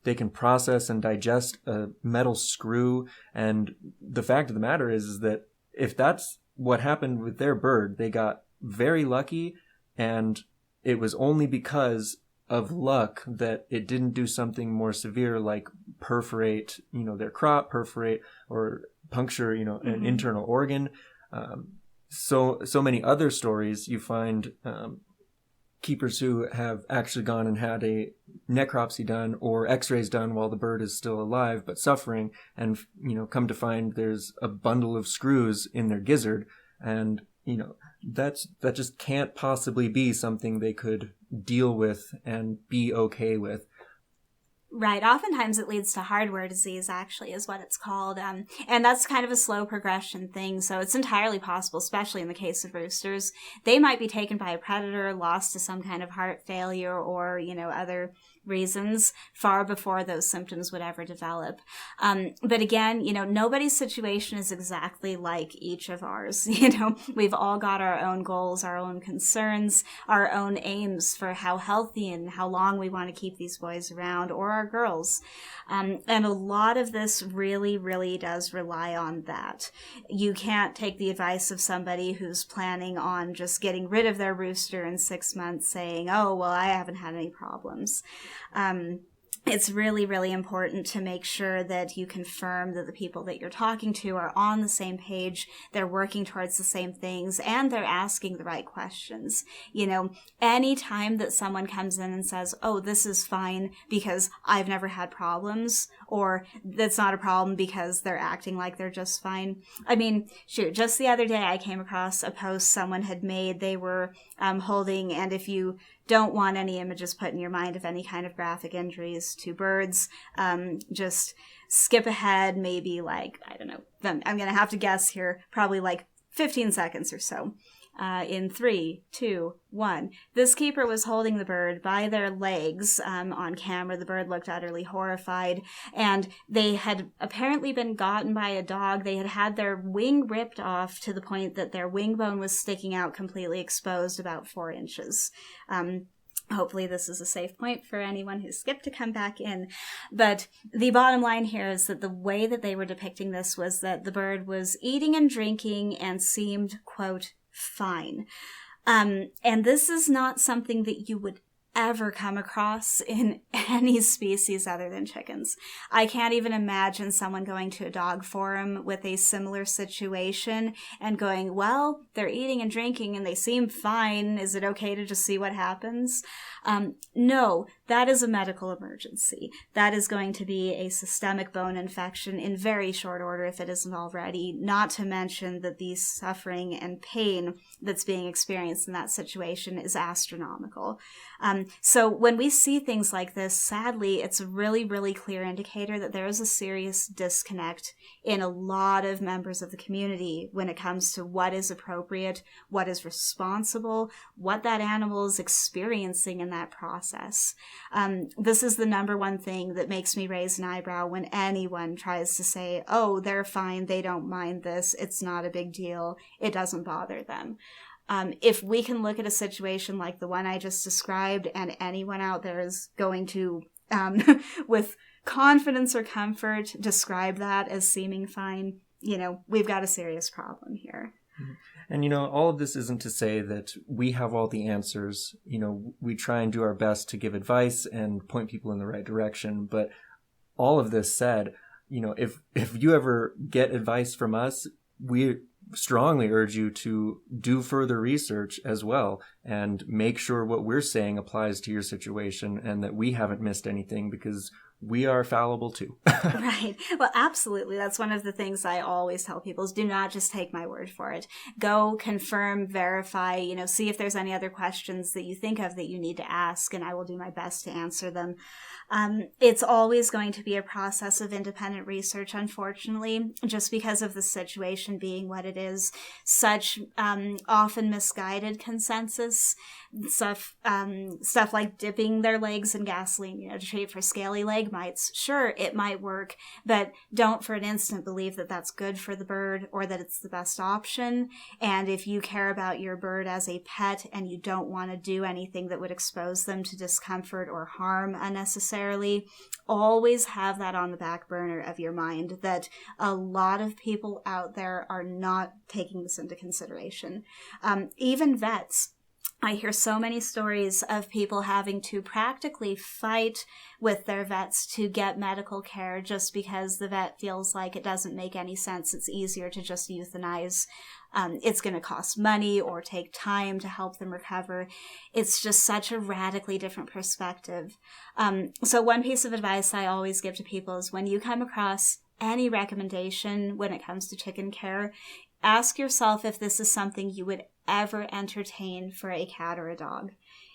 Speaker 1: they can process and digest a metal screw. And the fact of the matter is that if that's what happened with their bird, they got very lucky, and it was only because of luck that it didn't do something more severe like perforate, their crop, perforate or puncture, an internal organ. So many other stories you find, keepers who have actually gone and had a necropsy done or x-rays done while the bird is still alive but suffering, and come to find there's a bundle of screws in their gizzard, and that just can't possibly be something they could deal with and be okay with.
Speaker 2: Right. Oftentimes it leads to hardware disease, actually, is what it's called. And that's kind of a slow progression thing. So it's entirely possible, especially in the case of roosters. They might be taken by a predator, lost to some kind of heart failure or, other reasons far before those symptoms would ever develop. But again, nobody's situation is exactly like each of ours. We've all got our own goals, our own concerns, our own aims for how healthy and how long we want to keep these boys around, or our girls. And a lot of this really, really does rely on that. You can't take the advice of somebody who's planning on just getting rid of their rooster in 6 months saying, oh, well, I haven't had any problems. It's really, really important to make sure that you confirm that the people that you're talking to are on the same page, they're working towards the same things, and they're asking the right questions. Any time that someone comes in and says, oh, this is fine because I've never had problems, or that's not a problem because they're acting like they're just fine. I mean, shoot, just the other day I came across a post someone had made. They were holding, and if you don't want any images put in your mind of any kind of graphic injuries to birds, just skip ahead maybe I don't know, I'm going to have to guess here, probably 15 seconds or so. In 3, 2, 1. This keeper was holding the bird by their legs on camera. The bird looked utterly horrified, and they had apparently been gotten by a dog. They had had their wing ripped off to the point that their wing bone was sticking out completely exposed about 4 inches. Hopefully this is a safe point for anyone who skipped to come back in. But the bottom line here is that the way that they were depicting this was that the bird was eating and drinking and seemed, quote, fine. And this is not something that you would ever come across in any species other than chickens. I can't even imagine someone going to a dog forum with a similar situation and going, well, they're eating and drinking and they seem fine. Is it okay to just see what happens? No, that is a medical emergency. That is going to be a systemic bone infection in very short order if it isn't already, not to mention that the suffering and pain that's being experienced in that situation is astronomical. So when we see things like this, sadly, it's a really, really clear indicator that there is a serious disconnect in a lot of members of the community when it comes to what is appropriate, what is responsible, what that animal is experiencing in that process. This is the number one thing that makes me raise an eyebrow when anyone tries to say, oh, they're fine, they don't mind this, it's not a big deal, it doesn't bother them. If we can look at a situation like the one I just described, and anyone out there is going to, with confidence or comfort, describe that as seeming fine, we've got a serious problem here.
Speaker 1: And, all of this isn't to say that we have all the answers. We try and do our best to give advice and point people in the right direction. But all of this said, if you ever get advice from us, we strongly urge you to do further research as well and make sure what we're saying applies to your situation and that we haven't missed anything, because we are fallible too.
Speaker 2: Right. Well, absolutely. That's one of the things I always tell people is do not just take my word for it. Go confirm, verify, see if there's any other questions that you think of that you need to ask, and I will do my best to answer them. It's always going to be a process of independent research, unfortunately, just because of the situation being what it is. Such often misguided consensus, stuff like dipping their legs in gasoline, to treat for scaly leg mites. Sure, it might work, but don't for an instant believe that that's good for the bird or that it's the best option. And if you care about your bird as a pet and you don't want to do anything that would expose them to discomfort or harm unnecessarily, always have that on the back burner of your mind, that a lot of people out there are not taking this into consideration. Even vets. I hear so many stories of people having to practically fight with their vets to get medical care just because the vet feels like it doesn't make any sense. It's easier to just euthanize. It's going to cost money or take time to help them recover. It's just such a radically different perspective. So one piece of advice I always give to people is when you come across any recommendation when it comes to chicken care, ask yourself if this is something you would ever entertain for a cat or a dog.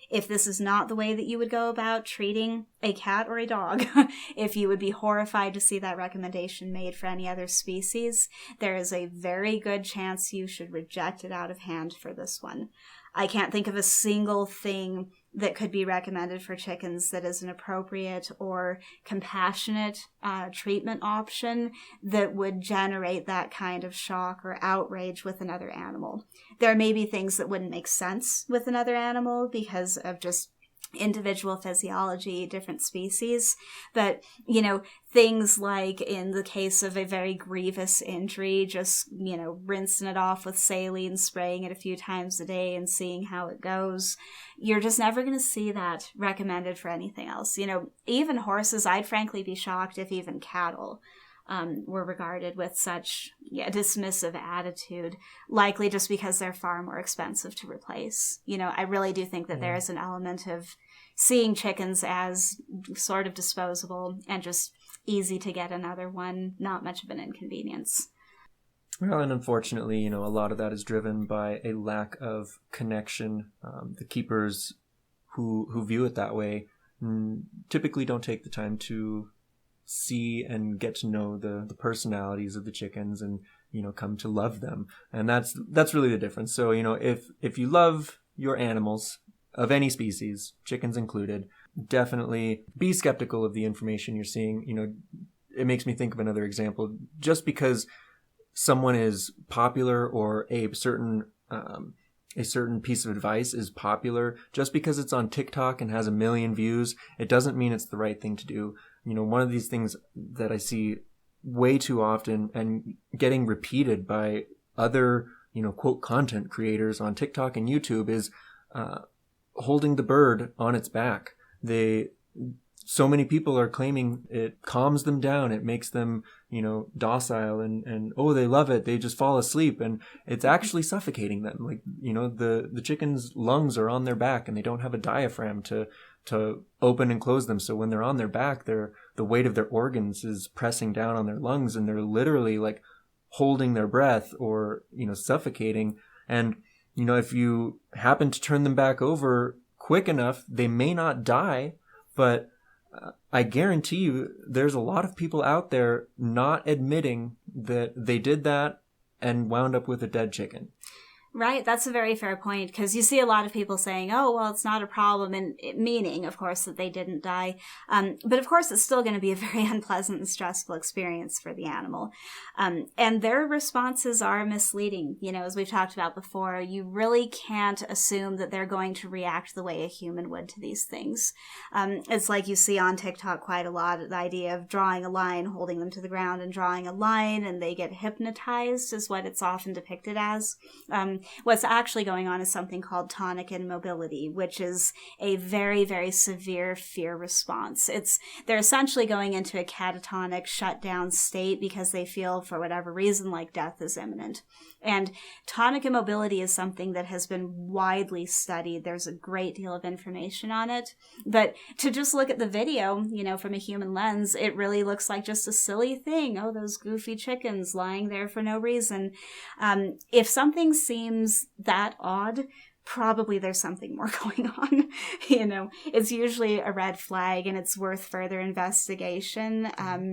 Speaker 2: If this is not the way that you would go about treating a cat or a dog, if you would be horrified to see that recommendation made for any other species, there is a very good chance you should reject it out of hand for this one. I can't think of a single thing that could be recommended for chickens that is an appropriate or compassionate treatment option that would generate that kind of shock or outrage with another animal. There may be things that wouldn't make sense with another animal because of just individual physiology, different species. But, things like in the case of a very grievous injury, just, rinsing it off with saline, spraying it a few times a day and seeing how it goes. You're just never going to see that recommended for anything else. Even horses, I'd frankly be shocked if even cattle were regarded with such a dismissive attitude, likely just because they're far more expensive to replace. I really do think that there is an element of seeing chickens as sort of disposable and just easy to get another one, not much of an inconvenience.
Speaker 1: Well, and unfortunately, a lot of that is driven by a lack of connection. The keepers who view it that way typically don't take the time to see and get to know the personalities of the chickens and come to love them. And that's really the difference. So if you love your animals of any species, chickens included, definitely be skeptical of the information you're seeing. It makes me think of another example. Just because someone is popular or a certain piece of advice is popular, just because it's on TikTok and has 1 million views, it doesn't mean it's the right thing to do. One of these things that I see way too often and getting repeated by other, quote, content creators on TikTok and YouTube is holding the bird on its back. So many people are claiming it calms them down. It makes them, docile and they love it. They just fall asleep, and it's actually suffocating them. Like, the chicken's lungs are on their back and they don't have a diaphragm to open and close them. So when they're on their back, the weight of their organs is pressing down on their lungs, and they're literally like holding their breath or, suffocating. And, if you happen to turn them back over quick enough, they may not die, but I guarantee you there's a lot of people out there not admitting that they did that and wound up with a dead chicken.
Speaker 2: Right, that's a very fair point, because you see a lot of people saying, oh, well, it's not a problem, and meaning, of course, that they didn't die. But of course, it's still going to be a very unpleasant and stressful experience for the animal. And their responses are misleading. As we've talked about before, you really can't assume that they're going to react the way a human would to these things. It's like you see on TikTok quite a lot, the idea of drawing a line, holding them to the ground and drawing a line, and they get hypnotized is what it's often depicted as. What's actually going on is something called tonic immobility, which is a very, very severe fear response. They're essentially going into a catatonic, shut-down state because they feel, for whatever reason, like death is imminent. And tonic immobility is something that has been widely studied. There's a great deal of information on it. But to just look at the video, from a human lens, it really looks like just a silly thing. Oh, those goofy chickens lying there for no reason. If something seems that odd, probably there's something more going on. It's usually a red flag and it's worth further investigation.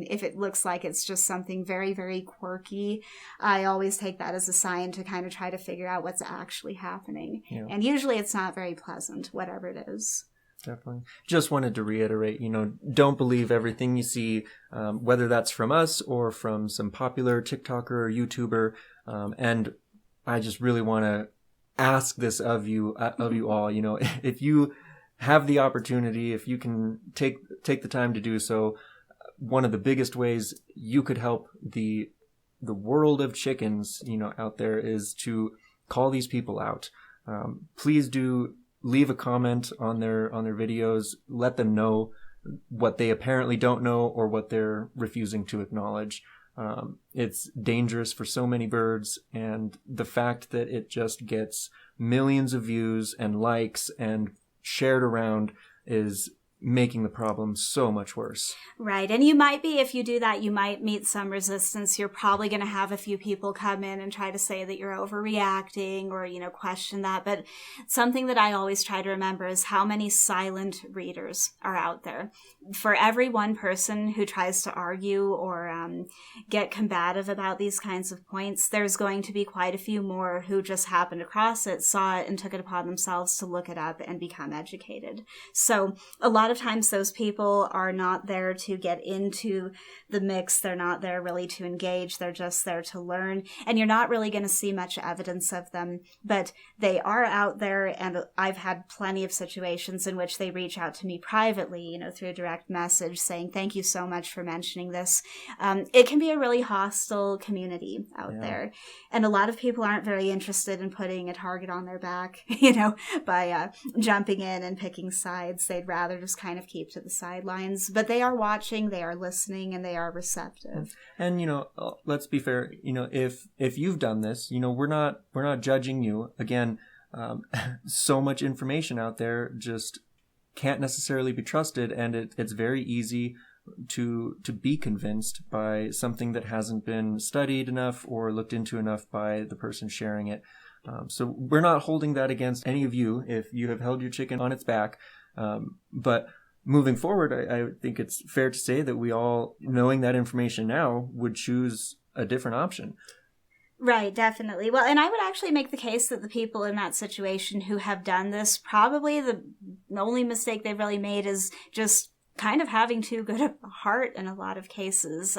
Speaker 2: If it looks like it's just something very, very quirky, I always take that as a sign to kind of try to figure out what's actually happening. Yeah. And usually it's not very pleasant, whatever it is.
Speaker 1: Definitely. Just wanted to reiterate, don't believe everything you see, whether that's from us or from some popular TikToker or YouTuber. And I just really want to ask this of you all. If you have the opportunity, if you can take the time to do so, one of the biggest ways you could help the world of chickens, out there is to call these people out. Please do leave a comment on their videos. Let them know what they apparently don't know or what they're refusing to acknowledge. It's dangerous for so many birds, and the fact that it just gets millions of views and likes and shared around is, making the problem so much worse.
Speaker 2: Right. And you might be, if you do that, you might meet some resistance. You're probably going to have a few people come in and try to say that you're overreacting or, question that. But something that I always try to remember is how many silent readers are out there. For every one person who tries to argue or get combative about these kinds of points, there's going to be quite a few more who just happened across it, saw it, and took it upon themselves to look it up and become educated. So a lot of times those people are not there to get into the mix. They're not there really to engage. They're just there to learn. And you're not really going to see much evidence of them, but they are out there. And I've had plenty of situations in which they reach out to me privately, through a direct message saying, thank you so much for mentioning this. It can be a really hostile community out there. And a lot of people aren't very interested in putting a target on their back, by jumping in and picking sides. They'd rather just kind of keep to the sidelines, but they are watching, they are listening, and they are receptive.
Speaker 1: And let's be fair. If you've done this, we're not judging you. Again, so much information out there just can't necessarily be trusted, and it's very easy to be convinced by something that hasn't been studied enough or looked into enough by the person sharing it. So we're not holding that against any of you if you have held your chicken on its back. But moving forward, I think it's fair to say that we all, knowing that information now, would choose a different option.
Speaker 2: Right, definitely. Well, and I would actually make the case that the people in that situation who have done this, probably the only mistake they've really made is just kind of having too good a heart in a lot of cases.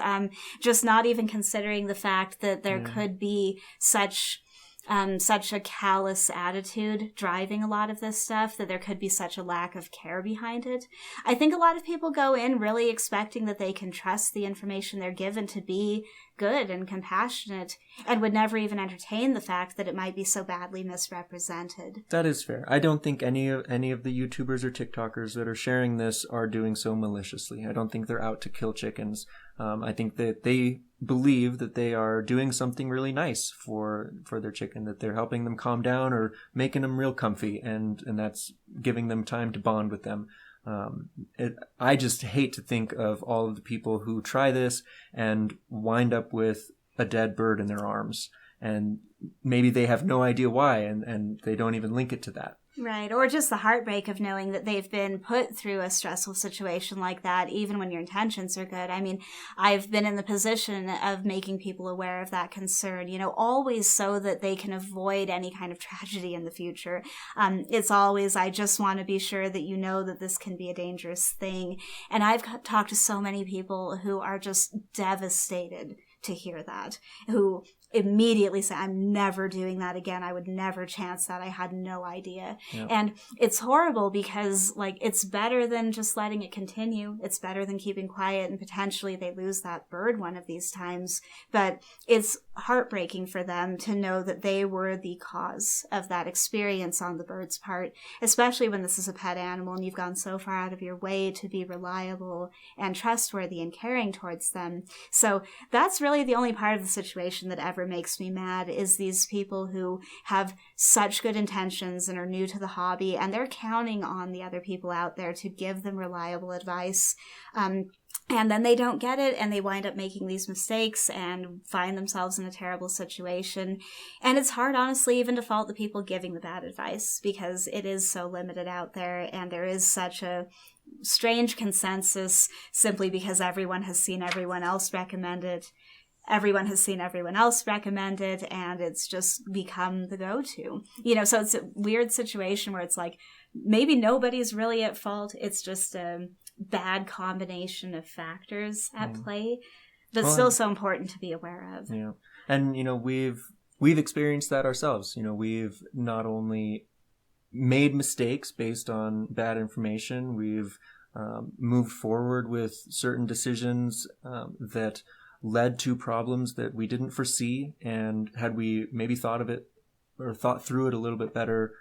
Speaker 2: Just not even considering the fact that there could be such a callous attitude driving a lot of this stuff, that there could be such a lack of care behind it. I think a lot of people go in really expecting that they can trust the information they're given to be good and compassionate, and would never even entertain the fact that it might be so badly misrepresented.
Speaker 1: That is fair. I don't think any of the YouTubers or TikTokers that are sharing this are doing so maliciously. I don't think they're out to kill chickens. I think that they believe that they are doing something really nice for their chicken, that they're helping them calm down or making them real comfy, and that's giving them time to bond with them. I just hate to think of all of the people who try this and wind up with a dead bird in their arms, and maybe they have no idea why, and they don't even link it to that.
Speaker 2: Right, or just the heartbreak of knowing that they've been put through a stressful situation like that, even when your intentions are good. I mean, I've been in the position of making people aware of that concern, always so that they can avoid any kind of tragedy in the future. It's always, I just want to be sure that you know that this can be a dangerous thing. And I've talked to so many people who are just devastated to hear that, who immediately say, I'm never doing that again. I would never chance that. I had no idea. Yep. And it's horrible because it's better than just letting it continue. It's better than keeping quiet and potentially they lose that bird one of these times. But it's heartbreaking for them to know that they were the cause of that experience on the bird's part, especially when this is a pet animal and you've gone so far out of your way to be reliable and trustworthy and caring towards them. So that's really the only part of the situation that ever makes me mad, is these people who have such good intentions and are new to the hobby, and they're counting on the other people out there to give them reliable advice. And then they don't get it, and they wind up making these mistakes and find themselves in a terrible situation. And it's hard, honestly, even to fault the people giving the bad advice, because it is so limited out there, and there is such a strange consensus simply because everyone has seen everyone else recommend it. Everyone has seen everyone else recommend it, and it's just become the go-to. So it's a weird situation where it's like, maybe nobody's really at fault. It's just a bad combination of factors at play, but still so important to be aware of.
Speaker 1: Yeah. And, we've experienced that ourselves. We've not only made mistakes based on bad information, we've moved forward with certain decisions that led to problems that we didn't foresee, and had we maybe thought of it or thought through it a little bit better,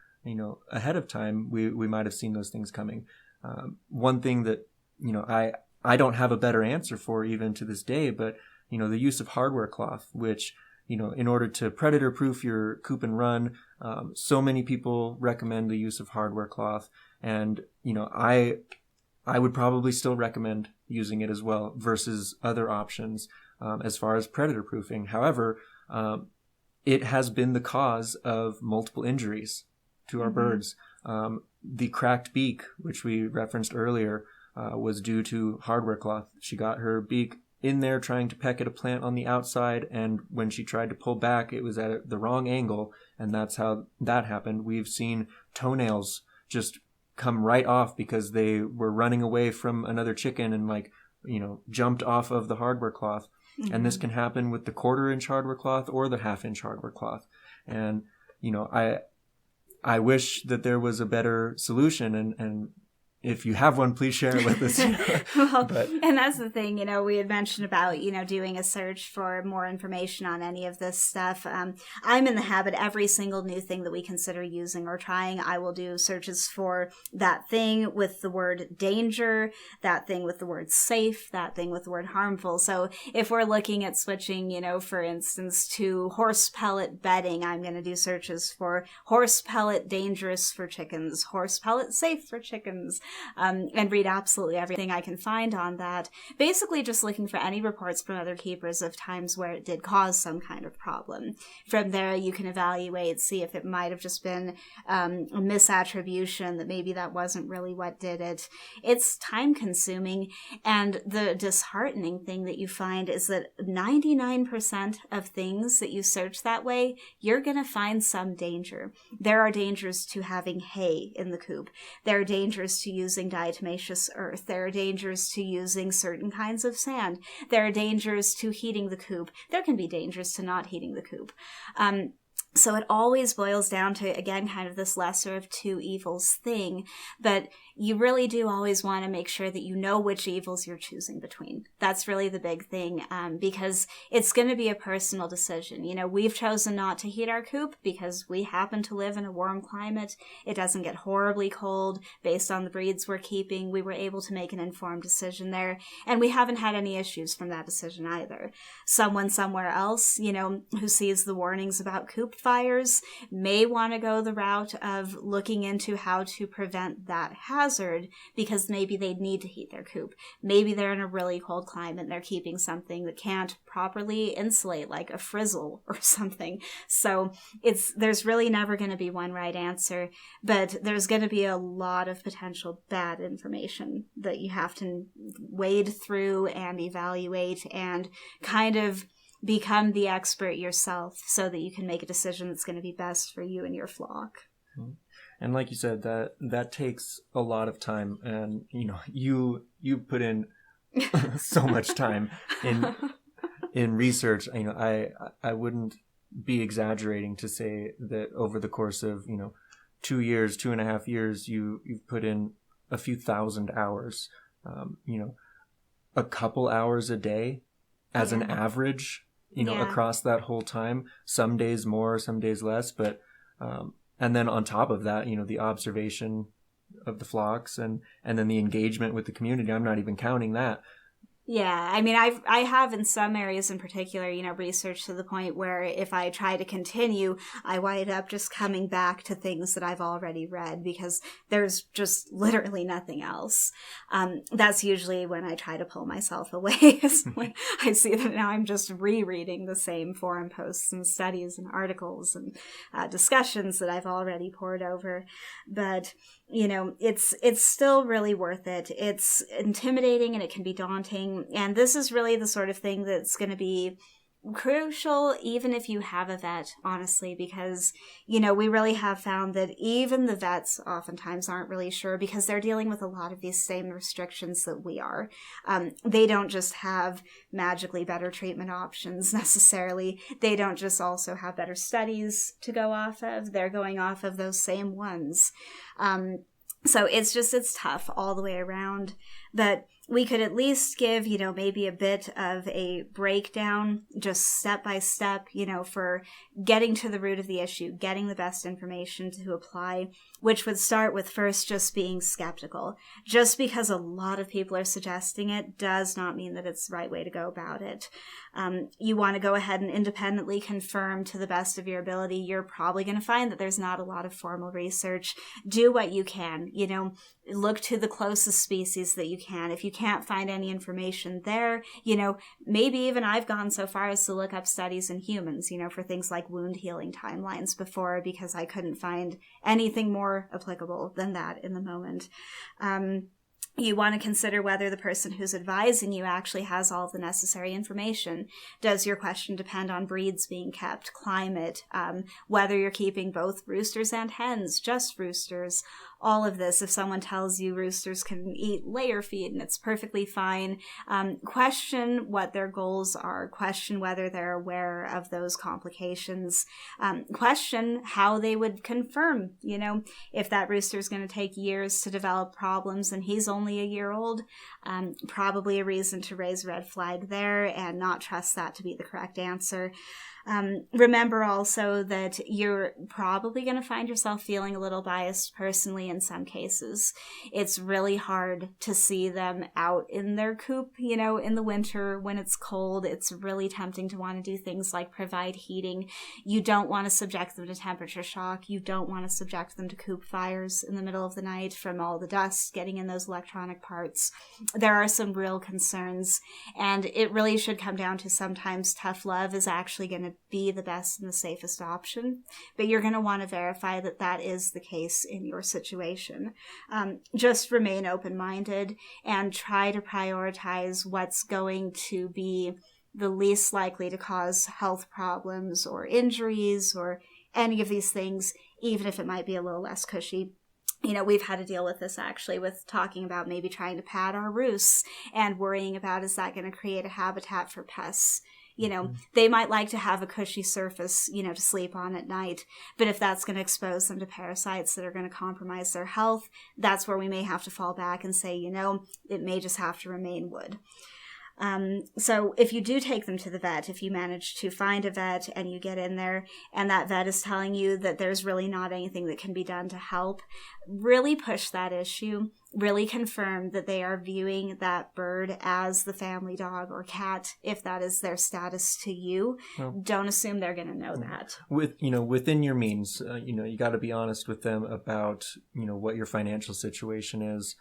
Speaker 1: ahead of time, we might have seen those things coming. One thing that, I don't have a better answer for even to this day, but, the use of hardware cloth, which, in order to predator proof your coop and run, so many people recommend the use of hardware cloth. And, I would probably still recommend using it as well versus other options as far as predator proofing. However, it has been the cause of multiple injuries to our birds. The cracked beak, which we referenced earlier, was due to hardware cloth. She got her beak in there trying to peck at a plant on the outside, and when she tried to pull back, it was at the wrong angle, and that's how that happened. We've seen toenails just come right off because they were running away from another chicken and jumped off of the hardware cloth. And this can happen with the 1/4-inch hardware cloth or the 1/2-inch hardware cloth. And, I wish that there was a better solution, and if you have one, please share it with us.
Speaker 2: And that's the thing, we had mentioned about, doing a search for more information on any of this stuff. I'm in the habit, every single new thing that we consider using or trying, I will do searches for that thing with the word danger, that thing with the word safe, that thing with the word harmful. So if we're looking at switching, for instance, to horse pellet bedding, I'm going to do searches for horse pellet dangerous for chickens, horse pellet safe for chickens. And read absolutely everything I can find on that. Basically just looking for any reports from other keepers of times where it did cause some kind of problem. From there, you can evaluate, see if it might have just been a misattribution, that maybe that wasn't really what did it. It's time consuming, and the disheartening thing that you find is that 99% of things that you search that way, you're going to find some danger. There are dangers to having hay in the coop. There are dangers to using diatomaceous earth. There are dangers to using certain kinds of sand. There are dangers to heating the coop. There can be dangers to not heating the coop. So it always boils down to, again, kind of this lesser of two evils thing. But you really do always want to make sure that you know which evils you're choosing between. That's really the big thing, because it's going to be a personal decision. We've chosen not to heat our coop because we happen to live in a warm climate. It doesn't get horribly cold. Based on the breeds we're keeping, we were able to make an informed decision there. And we haven't had any issues from that decision either. Someone somewhere else, who sees the warnings about coop fires may want to go the route of looking into how to prevent that hazard, because maybe they need to heat their coop. Maybe they're in a really cold climate and they're keeping something that can't properly insulate, like a frizzle or something. So there's really never going to be one right answer, but there's going to be a lot of potential bad information that you have to wade through and evaluate and kind of become the expert yourself so that you can make a decision that's going to be best for you and your flock.
Speaker 1: And like you said, that takes a lot of time, and you put in so much time in research. I wouldn't be exaggerating to say that over the course of 2 years, 2.5 years, you've put in a few thousand hours. A couple hours a day as an average. Across that whole time, some days more, some days less, but, and then on top of that, the observation of the flocks and then the engagement with the community. I'm not even counting that.
Speaker 2: Yeah, I mean, I have in some areas in particular, research to the point where if I try to continue, I wind up just coming back to things that I've already read because there's just literally nothing else. That's usually when I try to pull myself away. When I see that now I'm just rereading the same forum posts and studies and articles and discussions that I've already poured over. But it's still really worth it. It's intimidating and it can be daunting. And this is really the sort of thing that's going to be crucial even if you have a vet, honestly, because, we really have found that even the vets oftentimes aren't really sure because they're dealing with a lot of these same restrictions that we are. They don't just have magically better treatment options necessarily. They don't just also have better studies to go off of. They're going off of those same ones. So it's tough all the way around. But we could at least give, maybe a bit of a breakdown, just step by step, for getting to the root of the issue, getting the best information to apply, which would start with first just being skeptical. Just because a lot of people are suggesting it does not mean that it's the right way to go about it. You want to go ahead and independently confirm to the best of your ability. You're probably going to find that there's not a lot of formal research. Do what you can, look to the closest species that you can. If you can't find any information there, maybe even I've gone so far as to look up studies in humans, for things like wound healing timelines before, because I couldn't find anything more applicable than that in the moment. You want to consider whether the person who's advising you actually has all of the necessary information. Does your question depend on breeds being kept, climate, whether you're keeping both roosters and hens, just roosters, all of this. If someone tells you roosters can eat layer feed and it's perfectly fine, question what their goals are, question whether they're aware of those complications, question how they would confirm, if that rooster is going to take years to develop problems and he's only a year old, probably a reason to raise a red flag there and not trust that to be the correct answer. Remember also that you're probably going to find yourself feeling a little biased personally in some cases. It's really hard to see them out in their coop, in the winter when it's cold. It's really tempting to want to do things like provide heating. You don't want to subject them to temperature shock. You don't want to subject them to coop fires in the middle of the night from all the dust getting in those electronic parts. There are some real concerns, and it really should come down to sometimes tough love is actually going to be the best and the safest option, but you're going to want to verify that that is the case in your situation. Just remain open-minded and try to prioritize what's going to be the least likely to cause health problems or injuries or any of these things, even if it might be a little less cushy. We've had to deal with this actually with talking about maybe trying to pad our roosts and worrying about, is that going to create a habitat for pests? They might like to have a cushy surface, to sleep on at night. But if that's going to expose them to parasites that are going to compromise their health, that's where we may have to fall back and say, it may just have to remain wood. So if you do take them to the vet, if you manage to find a vet and you get in there and that vet is telling you that there's really not anything that can be done to help, really push that issue, really confirm that they are viewing that bird as the family dog or cat, if that is their status to you. Well, don't assume they're going to know that.
Speaker 1: Within your means, you got to be honest with them about, what your financial situation is.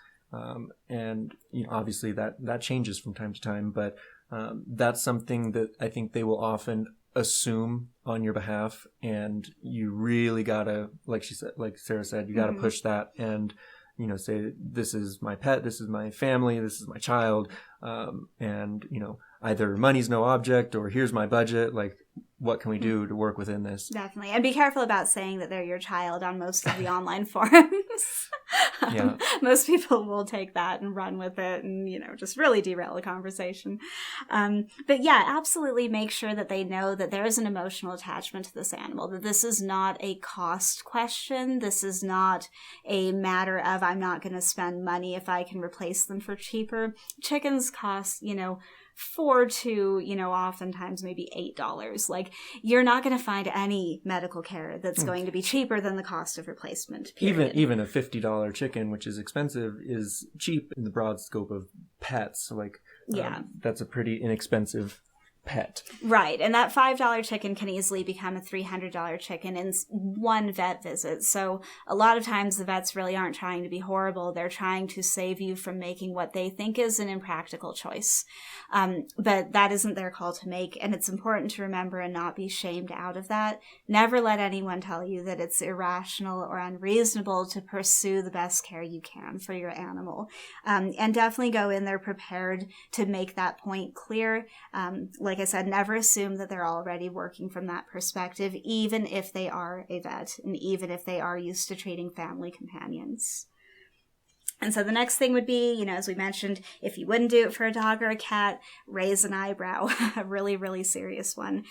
Speaker 1: And obviously that changes from time to time, but that's something that I think they will often assume on your behalf, and you really gotta, like Sarah said, you gotta push that and say, this is my pet, this is my family, this is my child, and either money's no object or here's my budget, like what can we do to work within this?
Speaker 2: Definitely. And be careful about saying that they're your child on most of the online forums. Yeah. Most people will take that and run with it and, just really derail the conversation. But yeah, absolutely make sure that they know that there is an emotional attachment to this animal, that this is not a cost question. This is not a matter of, I'm not going to spend money if I can replace them for cheaper. Chickens cost, $4 to, oftentimes maybe $8. Like, you're not going to find any medical care that's going to be cheaper than the cost of replacement. Period.
Speaker 1: Even a $50 chicken, which is expensive, is cheap in the broad scope of pets. Like, that's a pretty inexpensive pet.
Speaker 2: Right. And that $5 chicken can easily become a $300 chicken in one vet visit. So a lot of times the vets really aren't trying to be horrible. They're trying to save you from making what they think is an impractical choice. But that isn't their call to make. And it's important to remember and not be shamed out of that. Never let anyone tell you that it's irrational or unreasonable to pursue the best care you can for your animal. And definitely go in there prepared to make that point clear. Like I said, never assume that they're already working from that perspective, even if they are a vet and even if they are used to treating family companions. And so the next thing would be, as we mentioned, if you wouldn't do it for a dog or a cat, raise an eyebrow, a really, really serious one,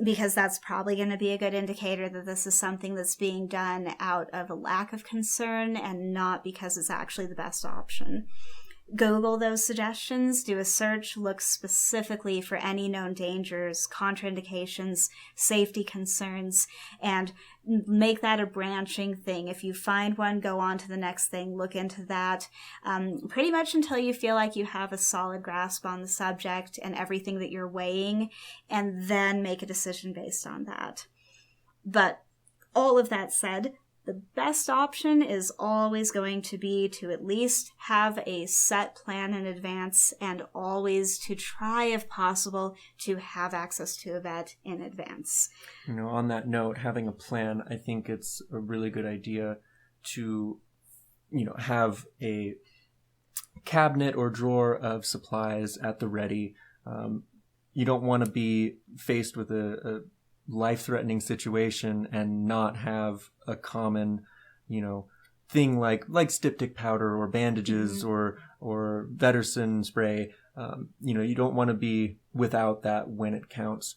Speaker 2: because that's probably going to be a good indicator that this is something that's being done out of a lack of concern and not because it's actually the best option. Google those suggestions, do a search, look specifically for any known dangers, contraindications, safety concerns, and make that a branching thing. If you find one, go on to the next thing, look into that, pretty much until you feel like you have a solid grasp on the subject and everything that you're weighing, and then make a decision based on that. But all of that said, the best option is always going to be to at least have a set plan in advance, and always to try, if possible, to have access to a vet in advance.
Speaker 1: On that note, having a plan, I think it's a really good idea to, have a cabinet or drawer of supplies at the ready. You don't want to be faced with a life-threatening situation and not have a common, thing like styptic powder or bandages or Vetterson spray. You don't want to be without that when it counts.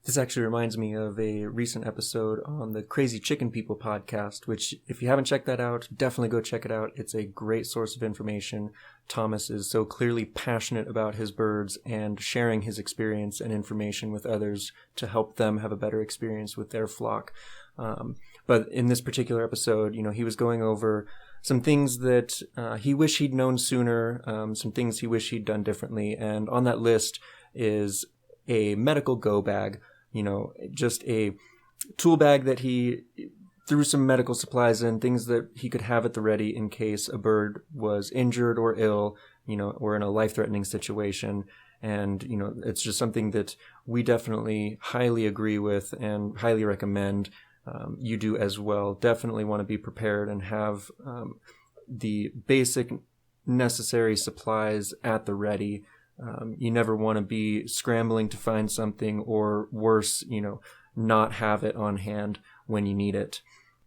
Speaker 1: This actually reminds me of a recent episode on the Crazy Chicken People podcast, which if you haven't checked that out, definitely go check it out. It's a great source of information. Thomas is so clearly passionate about his birds and sharing his experience and information with others to help them have a better experience with their flock. But in this particular episode, he was going over some things that he wished he'd known sooner, some things he wished he'd done differently. And on that list is a medical go bag, just a tool bag that he threw some medical supplies in, things that he could have at the ready in case a bird was injured or ill, or in a life-threatening situation. And, it's just something that we definitely highly agree with and highly recommend you do as well. Definitely want to be prepared and have the basic necessary supplies at the ready. You never want to be scrambling to find something, or worse, not have it on hand when you need it.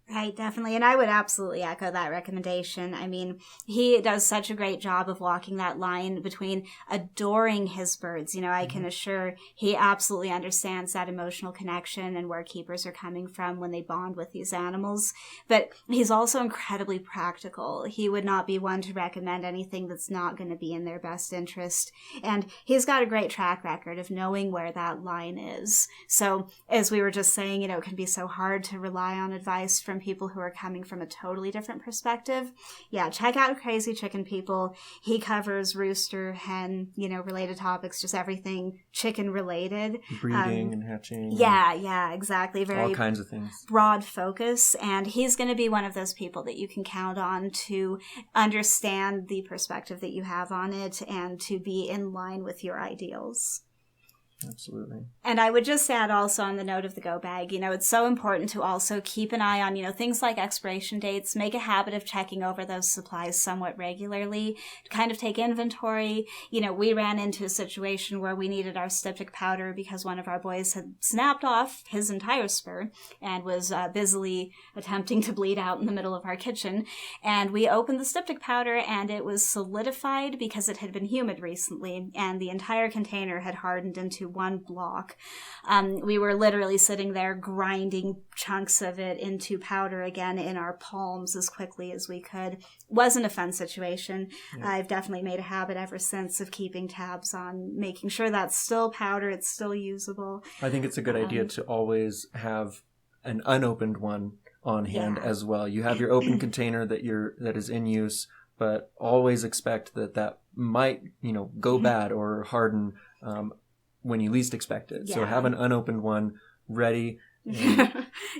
Speaker 2: Right, definitely. And I would absolutely echo that recommendation. I mean, he does such a great job of walking that line between adoring his birds. I can assure he absolutely understands that emotional connection and where keepers are coming from when they bond with these animals. But he's also incredibly practical. He would not be one to recommend anything that's not going to be in their best interest. And he's got a great track record of knowing where that line is. So as we were just saying, it can be so hard to rely on advice from people who are coming from a totally different perspective. Yeah, check out Crazy Chicken People. He covers rooster, hen, related topics, just everything chicken related.
Speaker 1: Breeding and hatching.
Speaker 2: Yeah, exactly. Very
Speaker 1: all kinds of things.
Speaker 2: Broad focus. And he's going to be one of those people that you can count on to understand the perspective that you have on it and to be in line with your ideals.
Speaker 1: Absolutely.
Speaker 2: And I would just add also on the note of the go bag, it's so important to also keep an eye on, things like expiration dates. Make a habit of checking over those supplies somewhat regularly to kind of take inventory. We ran into a situation where we needed our styptic powder because one of our boys had snapped off his entire spur and was busily attempting to bleed out in the middle of our kitchen. And we opened the styptic powder and it was solidified because it had been humid recently and the entire container had hardened into one block. We were literally sitting there grinding chunks of it into powder again in our palms as quickly as we could. Wasn't a fun situation. Yeah. I've definitely made a habit ever since of keeping tabs on making sure that's still powder, it's still usable.
Speaker 1: I think it's a good idea to always have an unopened one on hand as well. You have your open container that is in use, but always expect that might go bad or harden when you least expect it. Yeah. So have an unopened one ready.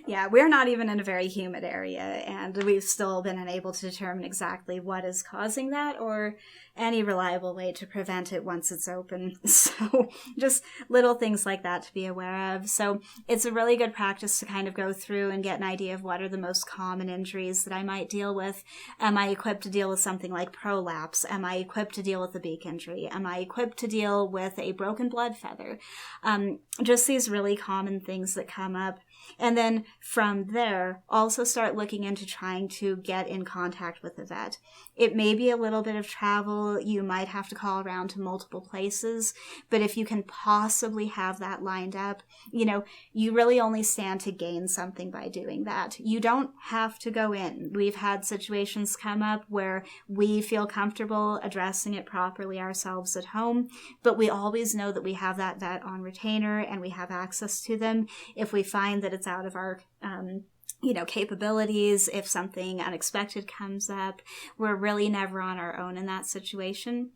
Speaker 2: Yeah, we're not even in a very humid area, and we've still been unable to determine exactly what is causing that or any reliable way to prevent it once it's open. So just little things like that to be aware of. So it's a really good practice to kind of go through and get an idea of what are the most common injuries that I might deal with. Am I equipped to deal with something like prolapse? Am I equipped to deal with a beak injury? Am I equipped to deal with a broken blood feather? Just these really common things that come up. And then from there, also start looking into trying to get in contact with the vet. It may be a little bit of travel. You might have to call around to multiple places, but if you can possibly have that lined up, you really only stand to gain something by doing that. You don't have to go in. We've had situations come up where we feel comfortable addressing it properly ourselves at home, but we always know that we have that vet on retainer and we have access to them if we find that it's out of our capabilities. If something unexpected comes up, we're really never on our own in that situation.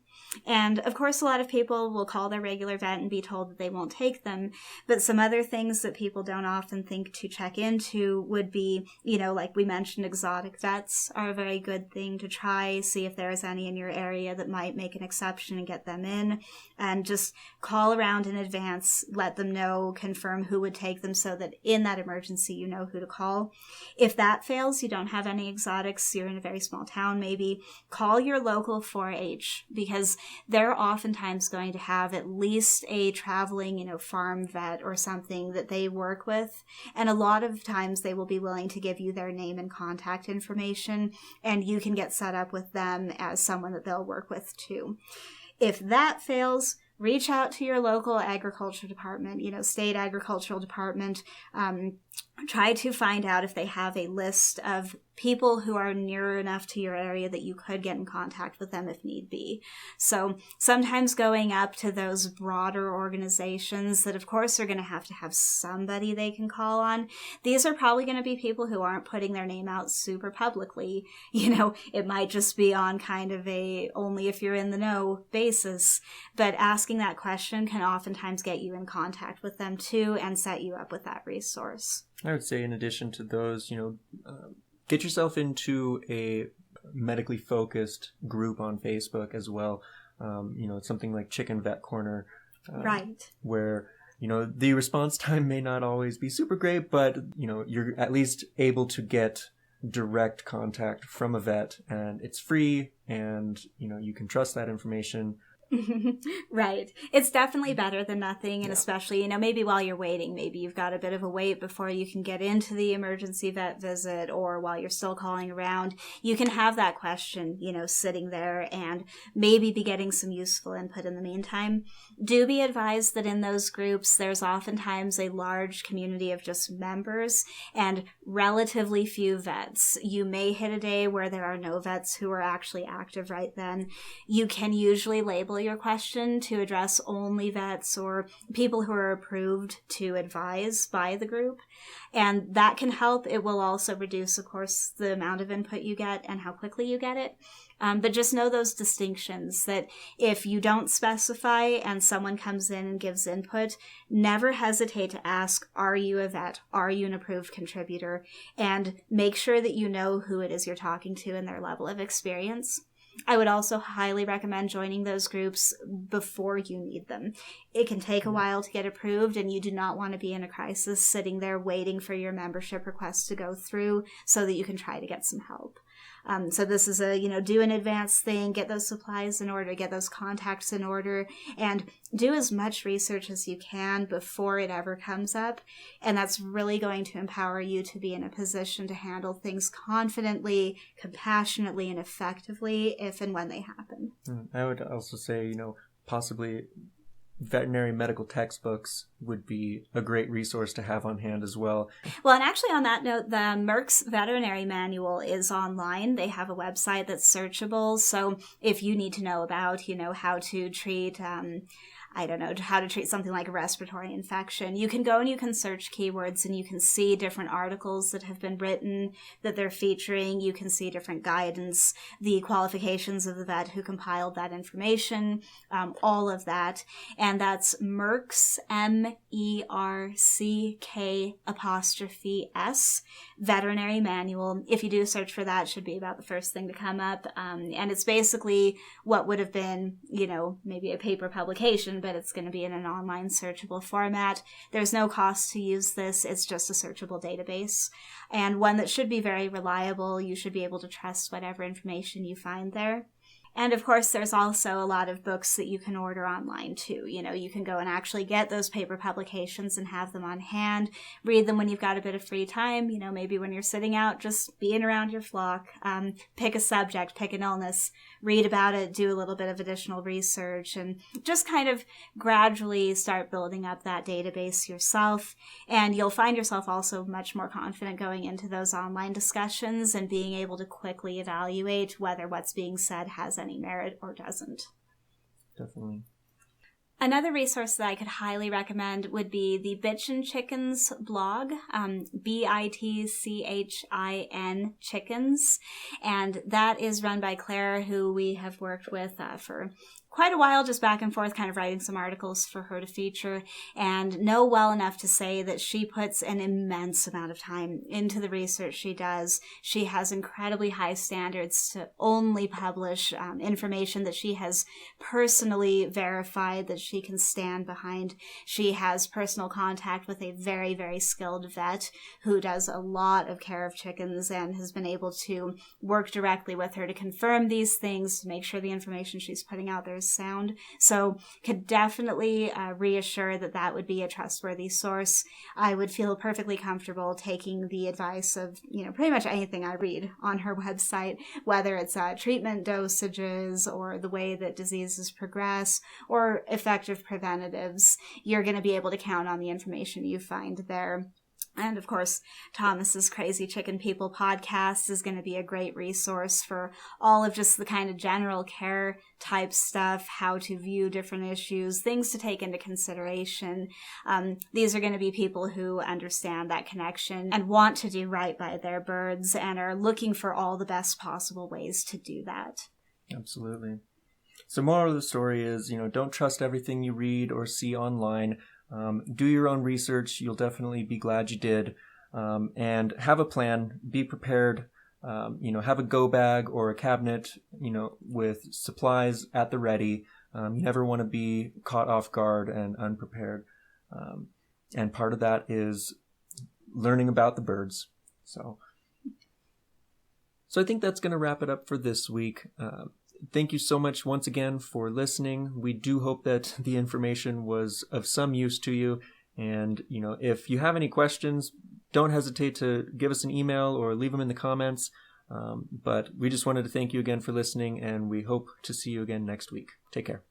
Speaker 2: And of course, a lot of people will call their regular vet and be told that they won't take them. But some other things that people don't often think to check into would be, like we mentioned, exotic vets are a very good thing to try. See if there's any in your area that might make an exception and get them in. And just call around in advance, let them know, confirm who would take them so that in that emergency, you know who to call. If that fails, you don't have any exotics, you're in a very small town maybe, call your local 4-H, because they're oftentimes going to have at least a traveling, farm vet or something that they work with. And a lot of times they will be willing to give you their name and contact information, and you can get set up with them as someone that they'll work with too. If that fails, reach out to your local agriculture department, state agricultural department. Try to find out if they have a list of people who are near enough to your area that you could get in contact with them if need be. So sometimes going up to those broader organizations that of course are going to have somebody they can call on. These are probably going to be people who aren't putting their name out super publicly. It might just be on kind of a only if you're in the know basis. But asking that question can oftentimes get you in contact with them too and set you up with that resource.
Speaker 1: I would say in addition to those, get yourself into a medically focused group on Facebook as well. It's something like Chicken Vet Corner.
Speaker 2: Right.
Speaker 1: Where, the response time may not always be super great, but, you're at least able to get direct contact from a vet, and it's free, and, you can trust that information.
Speaker 2: Right. It's definitely better than nothing. And especially, maybe while you're waiting, maybe you've got a bit of a wait before you can get into the emergency vet visit, or while you're still calling around, you can have that question, sitting there and maybe be getting some useful input in the meantime. Do be advised that in those groups, there's oftentimes a large community of just members and relatively few vets. You may hit a day where there are no vets who are actually active right then. You can usually label your question to address only vets or people who are approved to advise by the group. And that can help. It will also reduce, of course, the amount of input you get and how quickly you get it. But just know those distinctions, that if you don't specify and someone comes in and gives input, never hesitate to ask, are you a vet? Are you an approved contributor? And make sure that you know who it is you're talking to and their level of experience. I would also highly recommend joining those groups before you need them. It can take a while to get approved, and you do not want to be in a crisis sitting there waiting for your membership request to go through so that you can try to get some help. So this is a, do an advance thing, get those supplies in order, get those contacts in order, and do as much research as you can before it ever comes up. And that's really going to empower you to be in a position to handle things confidently, compassionately, and effectively if and when they happen.
Speaker 1: I would also say, possibly veterinary medical textbooks would be a great resource to have on hand as well.
Speaker 2: Well, and actually on that note, the Merck's veterinary manual is online. They have a website that's searchable. So if you need to know about, how to treat, how to treat something like a respiratory infection, you can go and you can search keywords and you can see different articles that have been written that they're featuring. You can see different guidance, the qualifications of the vet who compiled that information, all of that. And that's Merck's, MERCK' veterinary manual. If you do search for that, it should be about the first thing to come up. And it's basically what would have been, maybe a paper publication, but it's going to be in an online searchable format. There's no cost to use this. It's just a searchable database, and one that should be very reliable. You should be able to trust whatever information you find there. And of course, there's also a lot of books that you can order online too. You can go and actually get those paper publications and have them on hand, read them when you've got a bit of free time, maybe when you're sitting out, just being around your flock, pick a subject, pick an illness, read about it, do a little bit of additional research, and just kind of gradually start building up that database yourself. And you'll find yourself also much more confident going into those online discussions and being able to quickly evaluate whether what's being said has any merit or doesn't.
Speaker 1: Definitely.
Speaker 2: Another resource that I could highly recommend would be the Bitchin Chickens blog, Bitchin Chickens. And that is run by Claire, who we have worked with for quite a while, just back and forth, kind of writing some articles for her to feature, and know well enough to say that she puts an immense amount of time into the research she does. She has incredibly high standards to only publish information that she has personally verified that she can stand behind. She has personal contact with a very, very skilled vet who does a lot of care of chickens and has been able to work directly with her to confirm these things, to make sure the information she's putting out there is sound. So could definitely reassure that would be a trustworthy source. I would feel perfectly comfortable taking the advice of, pretty much anything I read on her website, whether it's treatment dosages or the way that diseases progress or effective preventatives. You're going to be able to count on the information you find there. And of course, Thomas's Crazy Chicken People podcast is going to be a great resource for all of just the kind of general care type stuff, how to view different issues, things to take into consideration. These are going to be people who understand that connection and want to do right by their birds and are looking for all the best possible ways to do that.
Speaker 1: Absolutely. So moral of the story is, don't trust everything you read or see online. Do your own research. You'll definitely be glad you did. And have a plan. Be prepared. Have a go bag or a cabinet, with supplies at the ready. You never want to be caught off guard and unprepared. And part of that is learning about the birds. So I think that's going to wrap it up for this week. Thank you so much once again for listening. We do hope that the information was of some use to you. And, if you have any questions, don't hesitate to give us an email or leave them in the comments. But we just wanted to thank you again for listening, and we hope to see you again next week. Take care.